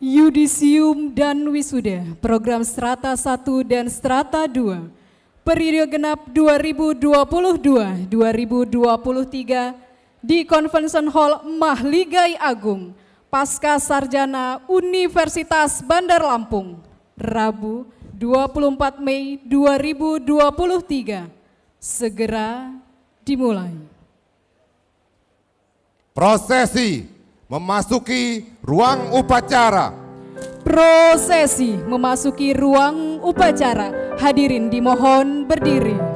Yudisium dan Wisuda, program Strata 1 dan Strata 2, periode genap 2022-2023 di Convention Hall Mahligai Agung, Pasca Sarjana Universitas Bandar Lampung, Rabu 24 Mei 2023, segera dimulai. Prosesi memasuki ruang upacara. Prosesi memasuki ruang upacara. Hadirin dimohon berdiri.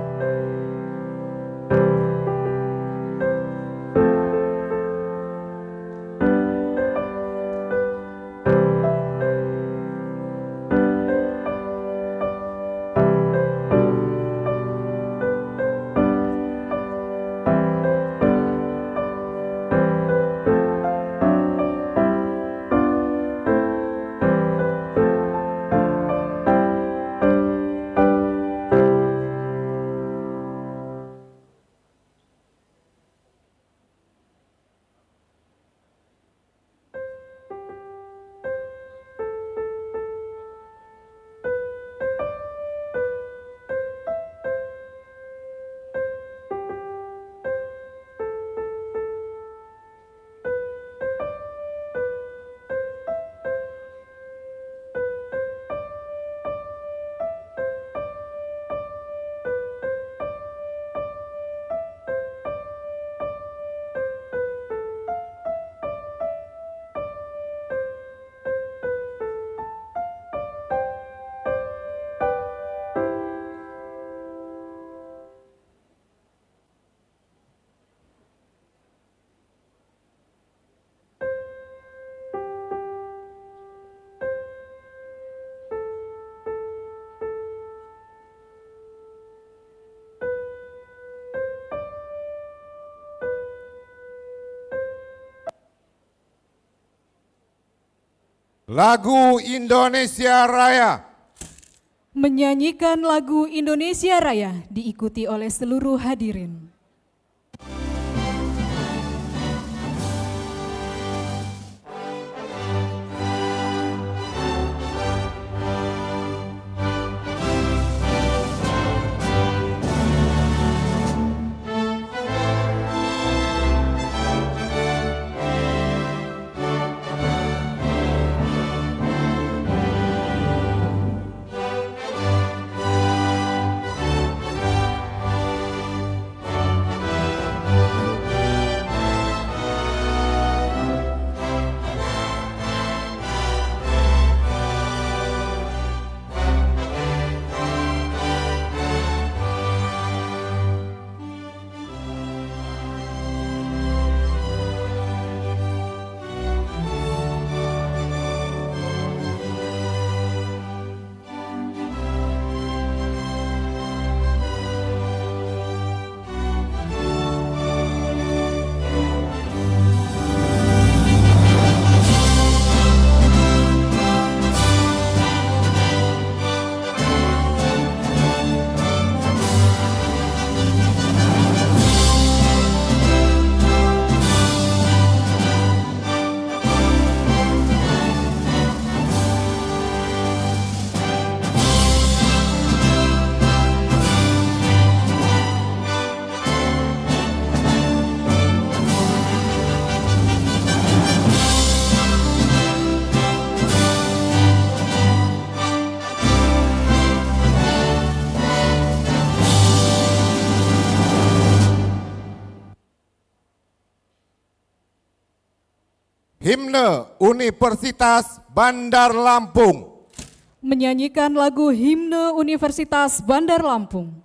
Lagu Indonesia Raya. Menyanyikan lagu Indonesia Raya diikuti oleh seluruh hadirin. Himne Universitas Bandar Lampung. Menyanyikan lagu Himne Universitas Bandar Lampung.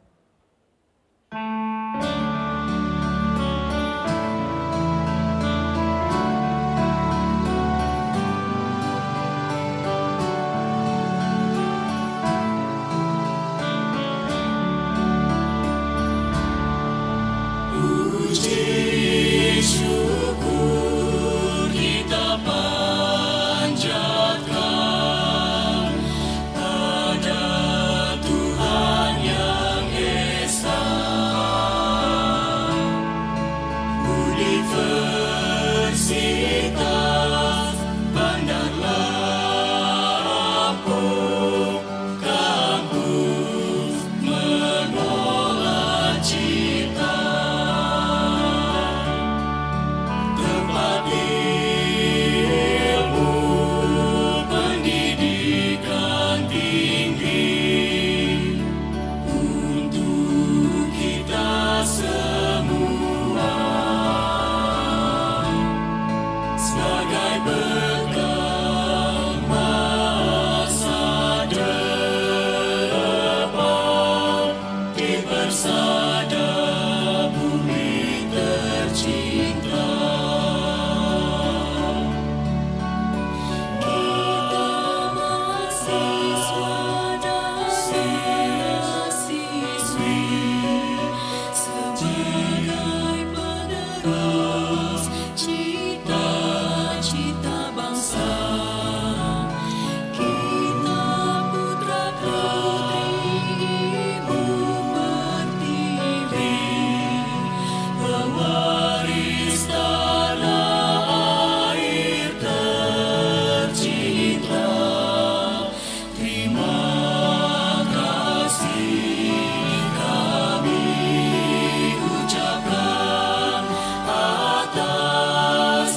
Universitas Bandar Lampung.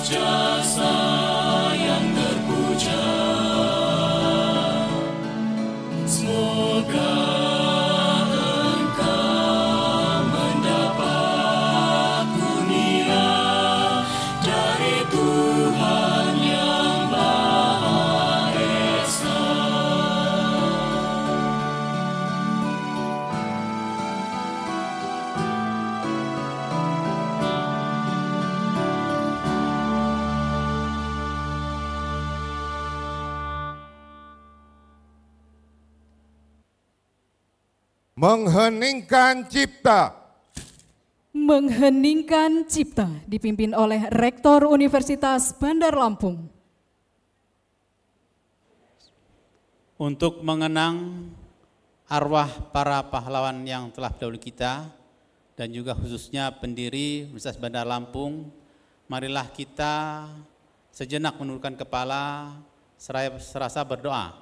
jasa yang terpuja. Semoga engkau mendapat kurnia dari Tuhan yang Maha Esa. Mengheningkan cipta. Mengheningkan cipta dipimpin oleh Rektor Universitas Bandar Lampung. Untuk mengenang arwah para pahlawan yang telah berdahulu kita dan juga khususnya pendiri Universitas Bandar Lampung, marilah kita sejenak menundukkan kepala serasa berdoa.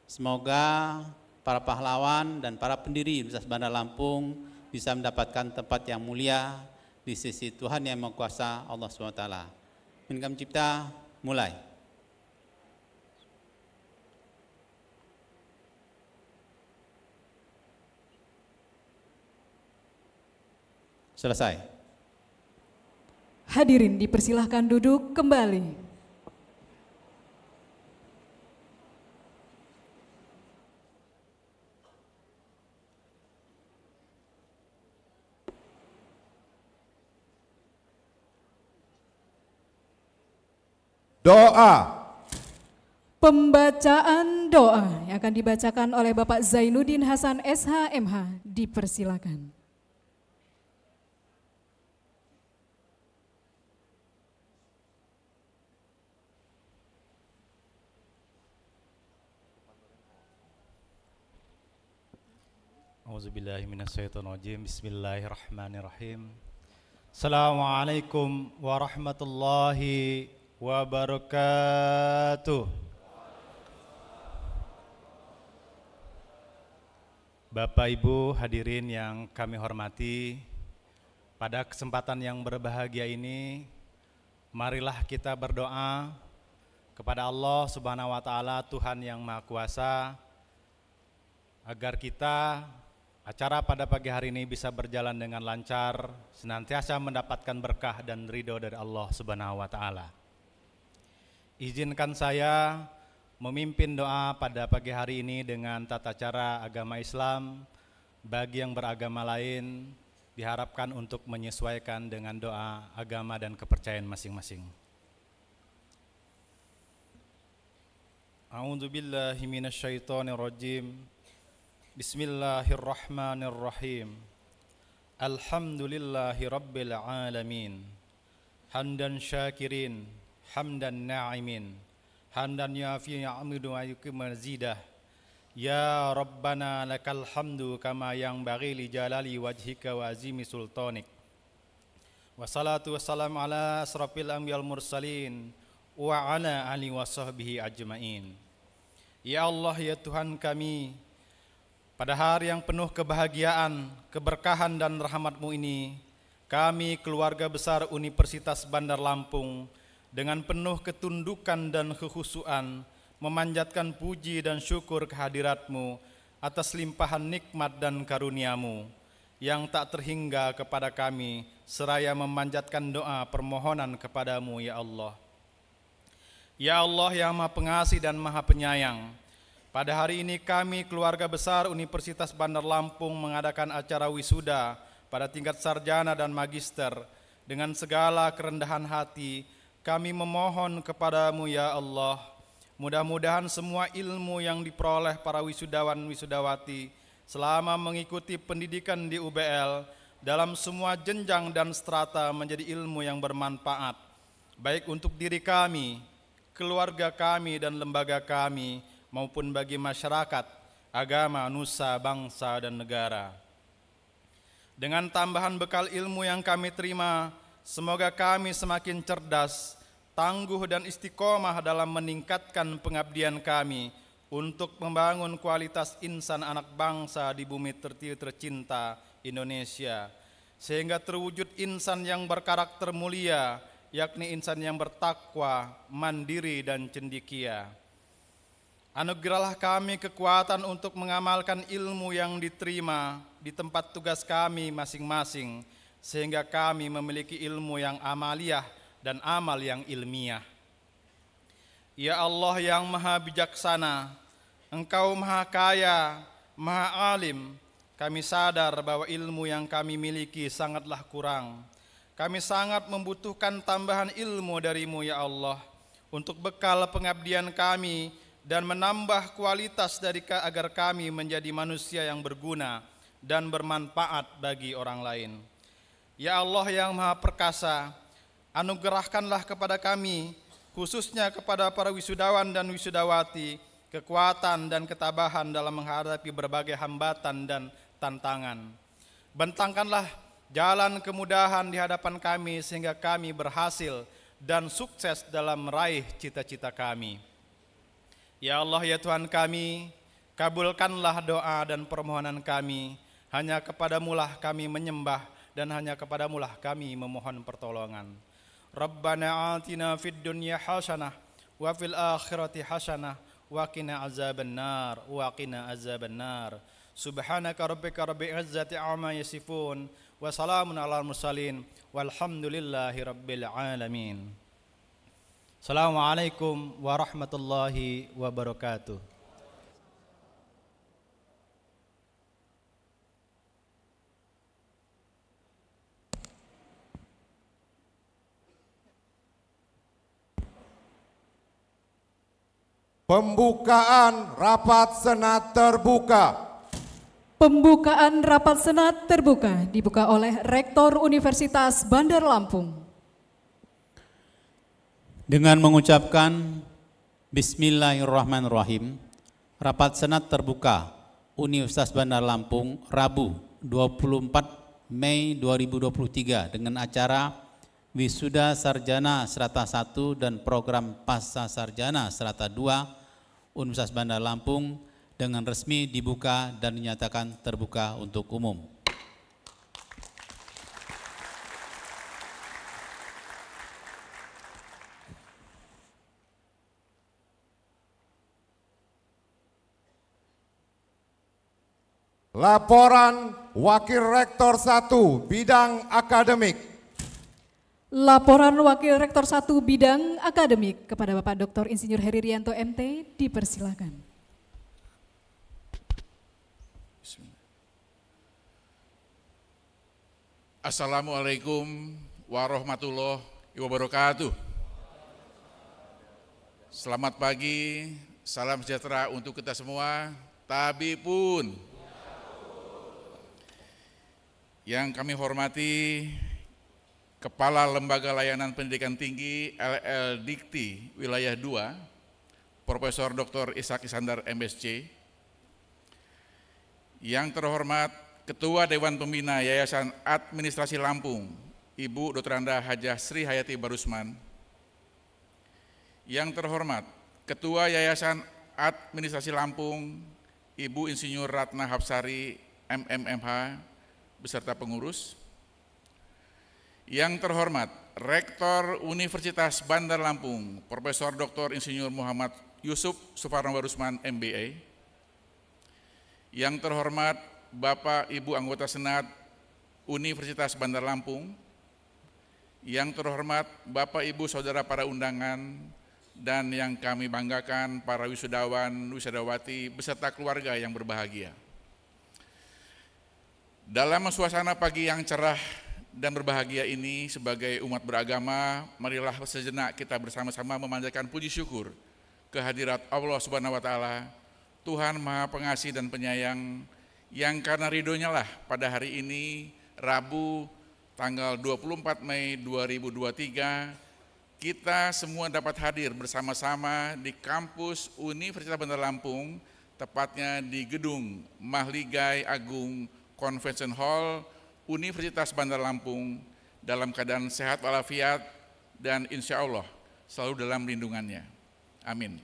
Semoga para pahlawan dan para pendiri Universitas Bandar Lampung bisa mendapatkan tempat yang mulia di sisi Tuhan Yang Maha Kuasa Allah SWT. Mengheningkan cipta, mulai. Selesai. Hadirin dipersilahkan duduk kembali. Doa. Pembacaan doa yang akan dibacakan oleh Bapak Zainuddin Hasan SH.MH. Dipersilakan. Auzubillahiminasyaitonirrajim. Bismillahirrahmanirrahim. Assalamualaikum warahmatullahi wabarakatuh. Bapak Ibu hadirin yang kami hormati, pada kesempatan yang berbahagia ini, marilah kita berdoa kepada Allah Subhanahu wa Ta'ala, Tuhan yang Maha Kuasa, agar kita acara pada pagi hari ini bisa berjalan dengan lancar, senantiasa mendapatkan berkah dan ridho dari Allah Subhanahu wa Ta'ala. Izinkan saya memimpin doa pada pagi hari ini dengan tata cara agama Islam. Bagi yang beragama lain diharapkan untuk menyesuaikan dengan doa agama dan kepercayaan masing-masing. A'udzubillahi minasyaitonirrajim. Bismillahirrahmanirrahim. Alhamdulillahi rabbil alamin. Hamdan syakirin, hamdan na'imin, hamdan yafi ya'amidu wa yukim mazidah. Ya Rabbana lakal hamdu kama yang bagi li jalali wajhika wa azimi sultanik. Wassalatu wassalamu ala asrafil anbiyal mursalin wa ala ali wa sahbihi ajma'in. Ya Allah, ya Tuhan kami, pada hari yang penuh kebahagiaan, keberkahan dan rahmat-Mu ini, kami keluarga besar Universitas Bandar Lampung dengan penuh ketundukan dan kekhusyuan memanjatkan puji dan syukur kehadirat-Mu atas limpahan nikmat dan karunia-Mu yang tak terhingga kepada kami, seraya memanjatkan doa permohonan kepada-Mu, ya Allah. Ya Allah yang Maha Pengasih dan Maha Penyayang, pada hari ini kami keluarga besar Universitas Bandar Lampung mengadakan acara wisuda pada tingkat sarjana dan magister. Dengan segala kerendahan hati kami memohon kepada-Mu, ya Allah, mudah-mudahan semua ilmu yang diperoleh para wisudawan wisudawati selama mengikuti pendidikan di UBL dalam semua jenjang dan strata menjadi ilmu yang bermanfaat, baik untuk diri kami, keluarga kami dan lembaga kami, maupun bagi masyarakat, agama, nusa, bangsa, dan negara. Dengan tambahan bekal ilmu yang kami terima, semoga kami semakin cerdas, tangguh dan istiqomah dalam meningkatkan pengabdian kami untuk membangun kualitas insan anak bangsa di bumi tercinta Indonesia, sehingga terwujud insan yang berkarakter mulia, yakni insan yang bertakwa, mandiri dan cendekia. Anugerahlah kami kekuatan untuk mengamalkan ilmu yang diterima di tempat tugas kami masing-masing, sehingga kami memiliki ilmu yang amaliyah dan amal yang ilmiah. Ya Allah yang maha bijaksana, Engkau maha kaya, maha alim. Kami sadar bahwa ilmu yang kami miliki sangatlah kurang. Kami sangat membutuhkan tambahan ilmu dari-Mu ya Allah, untuk bekal pengabdian kami dan menambah kualitas agar kami menjadi manusia yang berguna dan bermanfaat bagi orang lain. Ya Allah yang maha perkasa, anugerahkanlah kepada kami, khususnya kepada para wisudawan dan wisudawati, kekuatan dan ketabahan dalam menghadapi berbagai hambatan dan tantangan. Bentangkanlah jalan kemudahan di hadapan kami sehingga kami berhasil dan sukses dalam meraih cita-cita kami. Ya Allah ya Tuhan kami, kabulkanlah doa dan permohonan kami. Hanya kepadamu-lah kami menyembah dan hanya kepadamu-lah kami memohon pertolongan. Rabbana atina fid dunya hasanah wa fil akhirati hasanah wa qina azabannar wa qina azabannar. Subhanaka rabbika rabbil izzati amma yasifun wa salamun alal mursalin walhamdulillahi rabbil alamin. Assalamualaikum warahmatullahi wabarakatuh. Pembukaan rapat Senat terbuka. Pembukaan rapat Senat terbuka dibuka oleh Rektor Universitas Bandar Lampung. Dengan mengucapkan Bismillahirrahmanirrahim, rapat Senat terbuka Universitas Bandar Lampung Rabu 24 Mei 2023 dengan acara Wisuda Sarjana Strata 1 dan Program Pasca Sarjana Strata 2 Universitas Bandar Lampung dengan resmi dibuka dan dinyatakan terbuka untuk umum. Laporan Wakil Rektor 1 Bidang Akademik. Laporan Wakil Rektor 1 Bidang Akademik kepada Bapak Dr. Insinyur Heri Rianto MT dipersilakan. Assalamualaikum warahmatullahi wabarakatuh. Selamat pagi, salam sejahtera untuk kita semua. Tabipun. Yang kami hormati Kepala Lembaga Layanan Pendidikan Tinggi LL Dikti Wilayah 2, Profesor Dr. Ishak Iskandar MSc. Yang terhormat Ketua Dewan Pembina Yayasan Administrasi Lampung, Ibu Dr. Anda Hajah Sri Hayati Barusman. Yang terhormat Ketua Yayasan Administrasi Lampung, Ibu Insinyur Ratna Hapsari MMMH beserta pengurus. Yang terhormat Rektor Universitas Bandar Lampung, Profesor Dr. Insinyur Muhammad Yusuf Suparno Barusman MBA. Yang terhormat Bapak Ibu anggota Senat Universitas Bandar Lampung. Yang terhormat Bapak Ibu Saudara para undangan dan yang kami banggakan para wisudawan, wisudawati beserta keluarga yang berbahagia. Dalam suasana pagi yang cerah dan berbahagia ini sebagai umat beragama, marilah sejenak kita bersama-sama memanjatkan puji syukur kehadirat Allah Subhanahu wa taala, Tuhan Maha Pengasih dan Penyayang, yang karena ridhonya lah pada hari ini Rabu tanggal 24 Mei 2023 kita semua dapat hadir bersama-sama di kampus Universitas Bandar Lampung, tepatnya di gedung Mahligai Agung Convention Hall Universitas Bandar Lampung dalam keadaan sehat walafiat dan insya Allah selalu dalam lindungannya. Amin.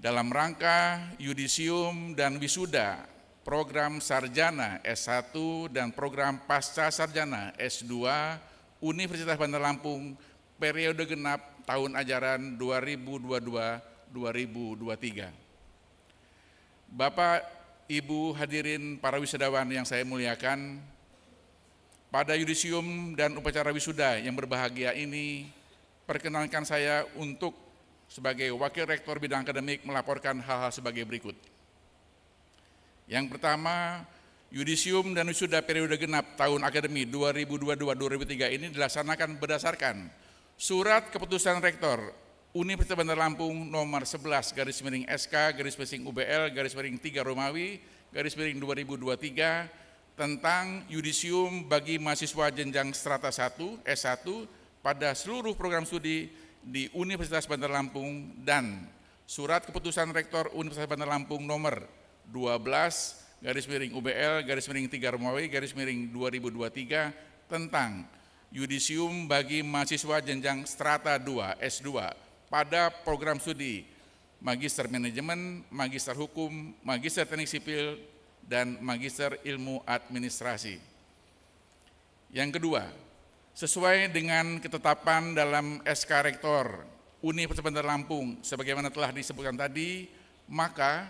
Dalam rangka yudisium dan wisuda program sarjana S1 dan program pasca sarjana S2 Universitas Bandar Lampung periode genap tahun ajaran 2022-2023. Bapak, Ibu hadirin para wisudawan yang saya muliakan, pada yudisium dan upacara wisuda yang berbahagia ini, perkenankan saya untuk sebagai Wakil Rektor Bidang Akademik melaporkan hal-hal sebagai berikut. Yang pertama, yudisium dan wisuda periode genap tahun akademi 2022-2023 ini dilaksanakan berdasarkan Surat Keputusan Rektor Universitas Bandar Lampung nomor 11/SK/UBL/3 Romawi /2023 tentang yudisium bagi mahasiswa jenjang strata 1 S1 pada seluruh program studi di Universitas Bandar Lampung, dan Surat Keputusan Rektor Universitas Bandar Lampung nomor 12/UBL/3 Romawi /2023 tentang yudisium bagi mahasiswa jenjang strata 2 S2 pada program studi Magister Manajemen, Magister Hukum, Magister Teknik Sipil, dan Magister Ilmu Administrasi. Yang kedua, sesuai dengan ketetapan dalam SK Rektor Universitas Bandar Lampung sebagaimana telah disebutkan tadi, maka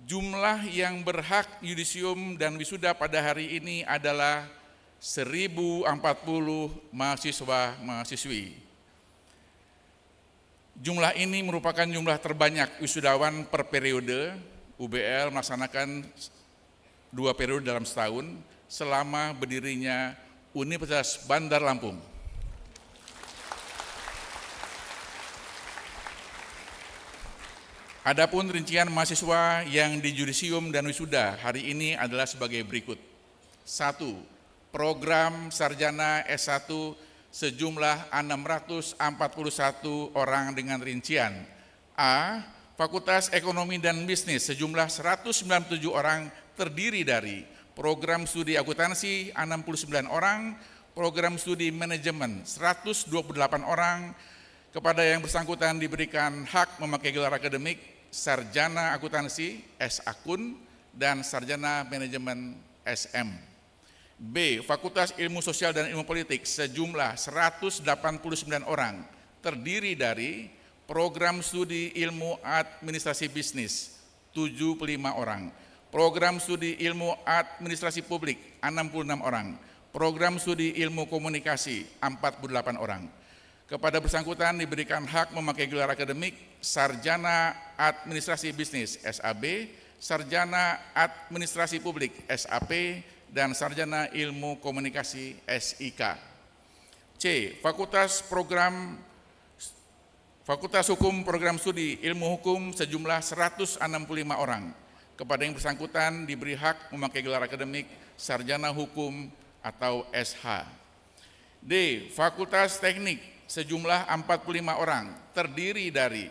jumlah yang berhak yudisium dan wisuda pada hari ini adalah 1040 mahasiswa-mahasiswi. Jumlah ini merupakan jumlah terbanyak wisudawan per periode. UBL melaksanakan 2 periode dalam setahun selama berdirinya Universitas Bandar Lampung. Adapun rincian mahasiswa yang di yudisium dan wisuda hari ini adalah sebagai berikut. 1. Program Sarjana S1 sejumlah 641 orang dengan rincian A. Fakultas Ekonomi dan Bisnis sejumlah 197 orang terdiri dari program studi akuntansi 69 orang, program studi manajemen 128 orang. Kepada yang bersangkutan diberikan hak memakai gelar akademik Sarjana Akuntansi S. Akun dan Sarjana Manajemen SM. B. Fakultas Ilmu Sosial dan Ilmu Politik sejumlah 189 orang terdiri dari program studi Ilmu Administrasi Bisnis 75 orang, program studi Ilmu Administrasi Publik 66 orang, program studi Ilmu Komunikasi 48 orang. Kepada bersangkutan diberikan hak memakai gelar akademik Sarjana Administrasi Bisnis SAB, Sarjana Administrasi Publik SAP, dan Sarjana Ilmu Komunikasi SIK. C. Fakultas Hukum Program Studi Ilmu Hukum sejumlah 165 orang. Kepada yang bersangkutan diberi hak memakai gelar akademik Sarjana Hukum atau SH. D. Fakultas Teknik sejumlah 45 orang terdiri dari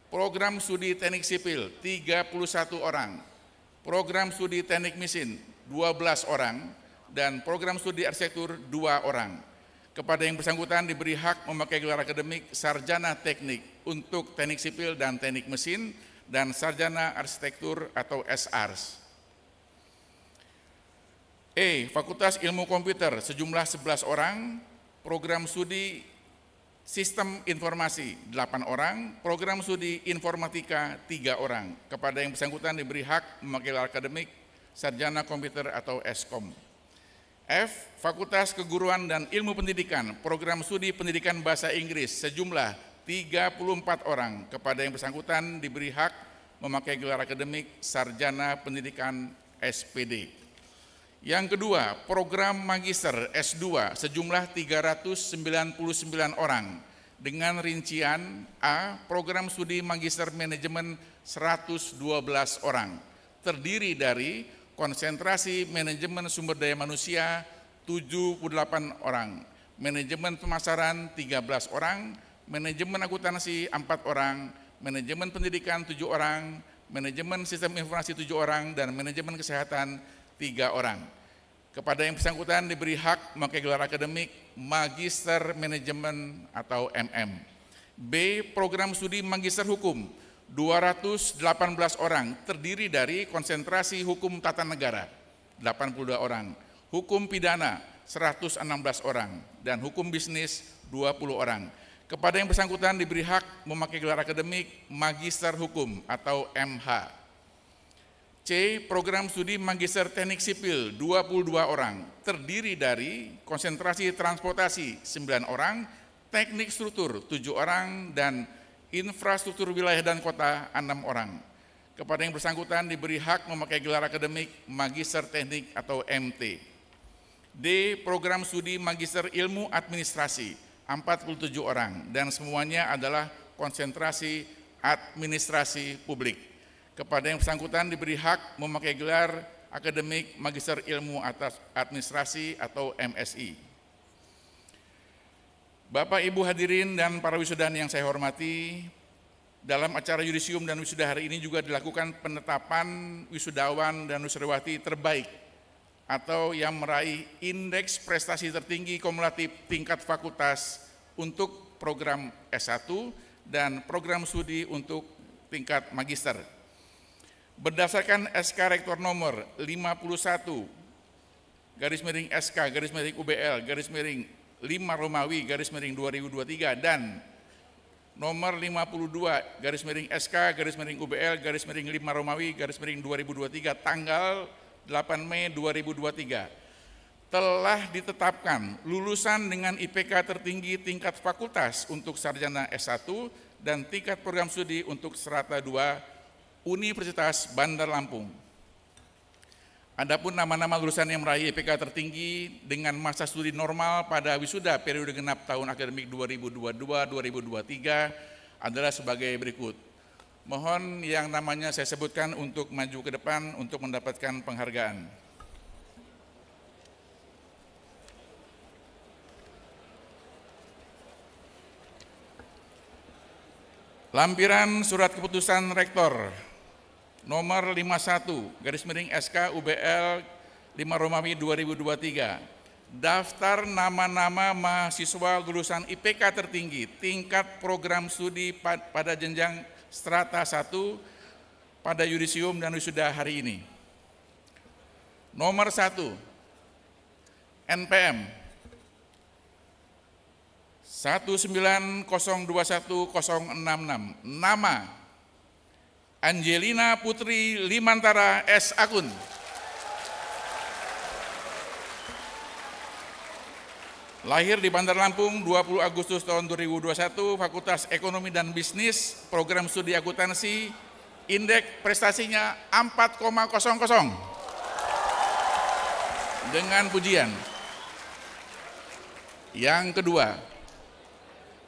program studi Teknik Sipil 31 orang, program studi Teknik Mesin 12 orang, dan program studi arsitektur 2 orang. Kepada yang bersangkutan diberi hak memakai gelar akademik Sarjana Teknik untuk Teknik Sipil dan Teknik Mesin, dan Sarjana Arsitektur atau SARS. E. Fakultas Ilmu Komputer sejumlah 11 orang, program studi Sistem Informasi 8 orang, program studi Informatika 3 orang. Kepada yang bersangkutan diberi hak memakai gelar akademik Sarjana Komputer atau Eskom. F. Fakultas Keguruan dan Ilmu Pendidikan, program studi Pendidikan Bahasa Inggris sejumlah 34 orang. Kepada yang bersangkutan diberi hak memakai gelar akademik Sarjana Pendidikan SPD. Yang kedua, program Magister S2 sejumlah 399 orang dengan rincian A. Program studi Magister Manajemen 112 orang, terdiri dari konsentrasi Manajemen Sumber Daya Manusia 78 orang, Manajemen Pemasaran 13 orang, Manajemen Akuntansi 4 orang, Manajemen Pendidikan 7 orang, Manajemen Sistem Informasi 7 orang, dan Manajemen Kesehatan 3 orang. Kepada yang bersangkutan diberi hak memakai gelar akademik Magister Manajemen atau MM. B. Program studi Magister Hukum 218 orang, terdiri dari konsentrasi Hukum Tata Negara 82 orang, Hukum Pidana 116 orang, dan Hukum Bisnis 20 orang. Kepada yang bersangkutan diberi hak memakai gelar akademik Magister Hukum atau MH. C. Program studi Magister Teknik Sipil 22 orang, terdiri dari konsentrasi transportasi 9 orang, teknik struktur 7 orang, dan infrastruktur wilayah dan kota 6 orang. Kepada yang bersangkutan diberi hak memakai gelar akademik Magister Teknik atau MT. D. Program studi Magister Ilmu Administrasi 47 orang, dan semuanya adalah konsentrasi administrasi publik. Kepada yang bersangkutan diberi hak memakai gelar akademik Magister Ilmu Administrasi atau MSI. Bapak Ibu hadirin dan para wisudawan yang saya hormati, dalam acara yudisium dan wisuda hari ini juga dilakukan penetapan wisudawan dan wisudawati terbaik atau yang meraih indeks prestasi tertinggi kumulatif tingkat fakultas untuk program S1 dan program studi untuk tingkat magister. Berdasarkan SK Rektor nomor 51 /SK/UBL/5 Romawi /2023 dan nomor 52 /SK/UBL/5 Romawi /2023 tanggal 8 Mei 2023 telah ditetapkan lulusan dengan IPK tertinggi tingkat fakultas untuk sarjana S1 dan tingkat program studi untuk strata 2 Universitas Bandar Lampung. Adapun nama-nama lulusan yang meraih IPK tertinggi dengan masa studi normal pada wisuda periode genap tahun akademik 2022-2023 adalah sebagai berikut. Mohon yang namanya saya sebutkan untuk maju ke depan untuk mendapatkan penghargaan. Lampiran Surat Keputusan Rektor nomor 51 /SK UBL 5 Romawi 2023. Daftar nama-nama mahasiswa lulusan IPK tertinggi tingkat program studi pada jenjang strata 1 pada yudisium dan wisuda hari ini. Nomor 1, NPM 190210066, nama Angelina Putri Limantara S. Akun. Lahir di Bandar Lampung 20 Agustus tahun 2021, Fakultas Ekonomi dan Bisnis, program studi akuntansi, indeks prestasinya 4,00 dengan pujian. Yang kedua,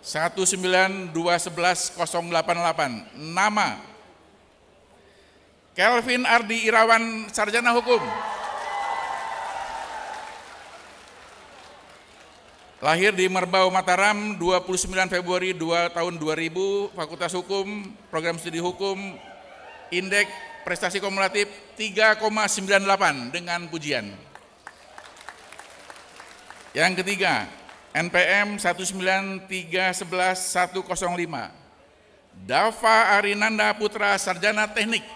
192110088, nama Kelvin Ardi Irawan, sarjana hukum. Lahir di Merbau, Mataram, 29 Februari tahun 2000, Fakultas Hukum, program studi hukum, indeks prestasi kumulatif 3,98 dengan pujian. Yang ketiga, NPM 193110105, Dava Arinanda Putra, sarjana teknik.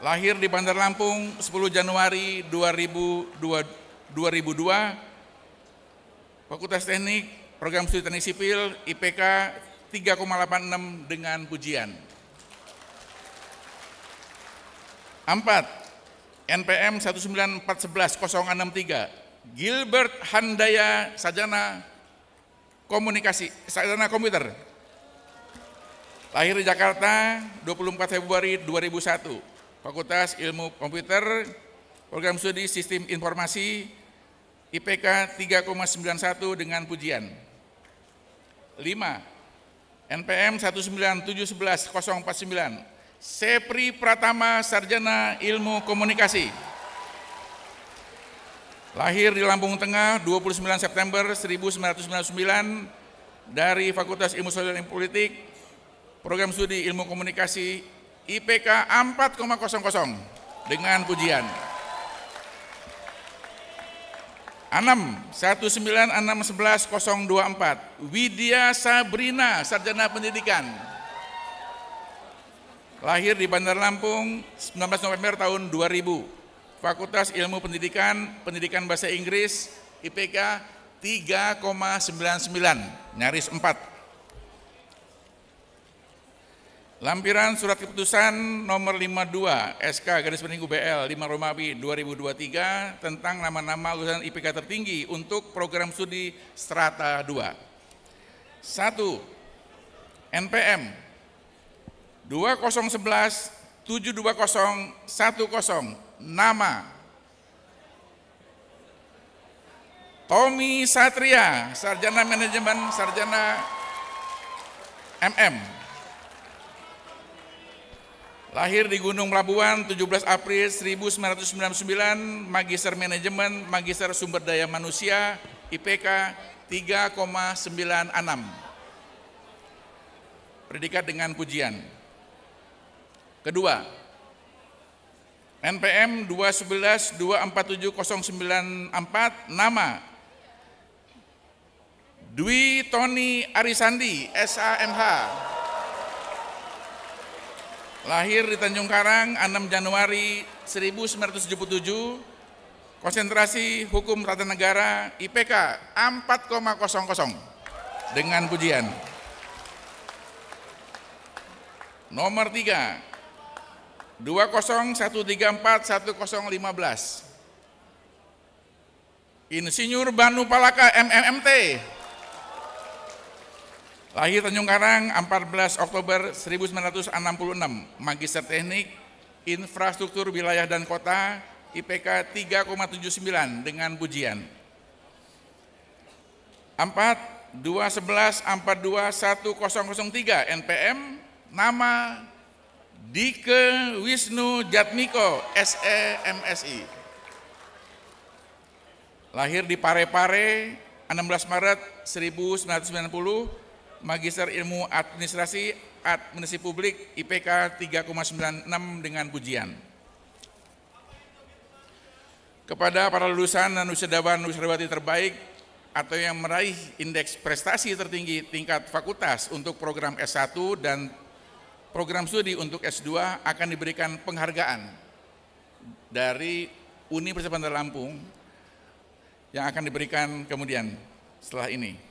Lahir di Bandar Lampung 10 Januari 2002, Fakultas Teknik, program studi Teknik Sipil, IPK 3,86 dengan pujian. 4. NPM 194110063, Gilbert Handaya, sarjana komunikasi, sarjana komputer. Lahir di Jakarta 24 Februari 2001, Fakultas Ilmu Komputer, program studi Sistem Informasi, IPK 3,91 dengan pujian. 5. NPM 197110049, Sepri Pratama, sarjana ilmu komunikasi. Lahir di Lampung Tengah 29 September 1999 dari Fakultas Ilmu Sosial dan Politik, program studi ilmu komunikasi, IPK 4,00 dengan pujian. 6. 1961124, Widya Sabrina, sarjana pendidikan. Lahir di Bandar Lampung 19 November tahun 2000, Fakultas Ilmu Pendidikan, Pendidikan Bahasa Inggris, IPK 3,99, nyaris 4. Lampiran Surat Keputusan nomor 52 SK garis miring UBL 5 Romawi 2023 tentang nama-nama lulusan IPK tertinggi untuk program studi strata 2. 1. NPM 2011 72010 nama Tommy Satria, Sarjana Manajemen, Sarjana MM. Lahir di Gunung Pelabuhan 17 April 1999, Magister Manajemen, Magister Sumber Daya Manusia, IPK 3,96. Predikat dengan pujian. Kedua, NPM 211247094, nama Dwi Tony Arisandi, SAMH. Lahir di Tanjung Karang 6 Januari 1977, konsentrasi Hukum Tata Negara, IPK 4,00 dengan pujian. Nomor 3, 201341015, Insinyur Banu Palaka, MMMT. Lahir Tanjung Karang 14 Oktober 1966, Magister Teknik Infrastruktur Wilayah dan Kota, IPK 3,79 dengan pujian. 4. 211421003 NPM, nama Dike Wisnu Jatmiko, SE MSI. Lahir di Parepare 16 Maret 1990, Magister Ilmu Administrasi Publik, IPK 3,96 dengan pujian. Kepada para lulusan dan wisudawati terbaik atau yang meraih indeks prestasi tertinggi tingkat fakultas untuk program S1 dan program studi untuk S2 akan diberikan penghargaan dari Universitas Bandar Lampung yang akan diberikan kemudian setelah ini.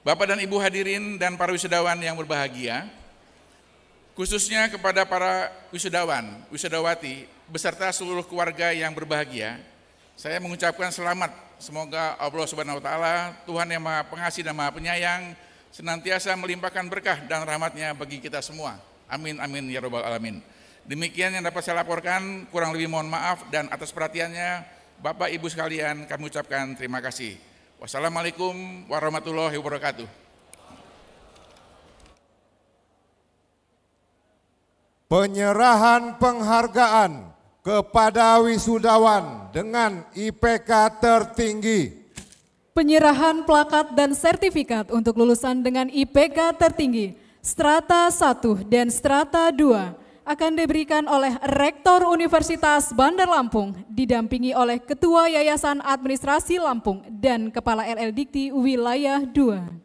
Bapak dan Ibu hadirin dan para wisudawan yang berbahagia, khususnya kepada para wisudawan, wisudawati, beserta seluruh keluarga yang berbahagia, saya mengucapkan selamat. Semoga Allah Subhanahu wa Ta'ala, Tuhan yang Maha Pengasih dan Maha Penyayang, senantiasa melimpahkan berkah dan rahmat-Nya bagi kita semua. Amin, amin, ya Rabbal Alamin. Demikian yang dapat saya laporkan, kurang lebih mohon maaf, dan atas perhatiannya, Bapak Ibu sekalian, kami ucapkan terima kasih. Wassalamualaikum warahmatullahi wabarakatuh. Penyerahan penghargaan kepada wisudawan dengan IPK tertinggi. Penyerahan plakat dan sertifikat untuk lulusan dengan IPK tertinggi Strata 1 dan Strata 2 akan diberikan oleh Rektor Universitas Bandar Lampung didampingi oleh Ketua Yayasan Administrasi Lampung dan Kepala LL Dikti Wilayah 2.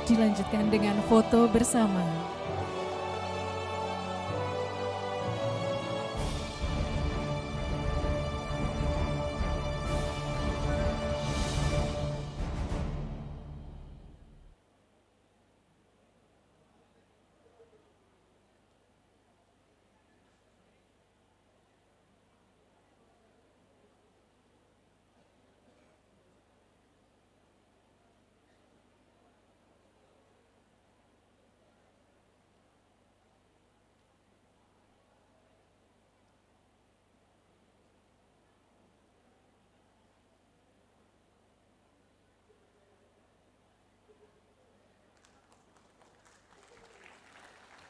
Dilanjutkan dengan foto bersama.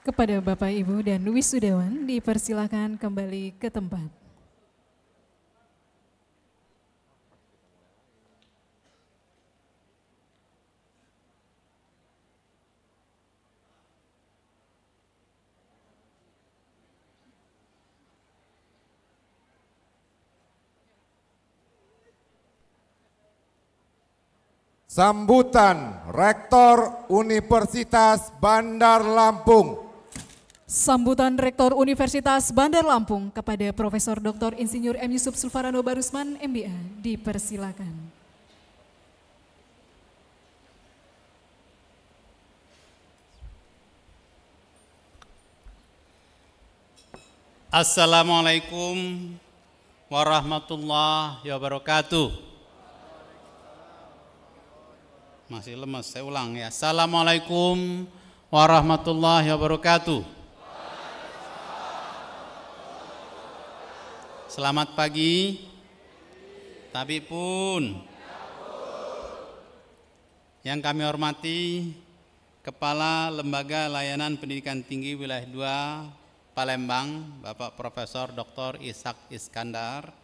Kepada Bapak, Ibu, dan wisudawan dipersilakan kembali ke tempat. Sambutan Rektor Universitas Bandar Lampung. Sambutan Rektor Universitas Bandar Lampung kepada Profesor Dr. Insinyur M. Yusuf Sulfarano Barusman, MBA, dipersilakan. Assalamualaikum warahmatullahi wabarakatuh. Masih lemes, saya ulang ya. Assalamualaikum warahmatullahi wabarakatuh. Selamat pagi, Tabib pun. Yang kami hormati Kepala Lembaga Layanan Pendidikan Tinggi Wilayah 2 Palembang, Bapak Profesor Dr. Ishak Iskandar.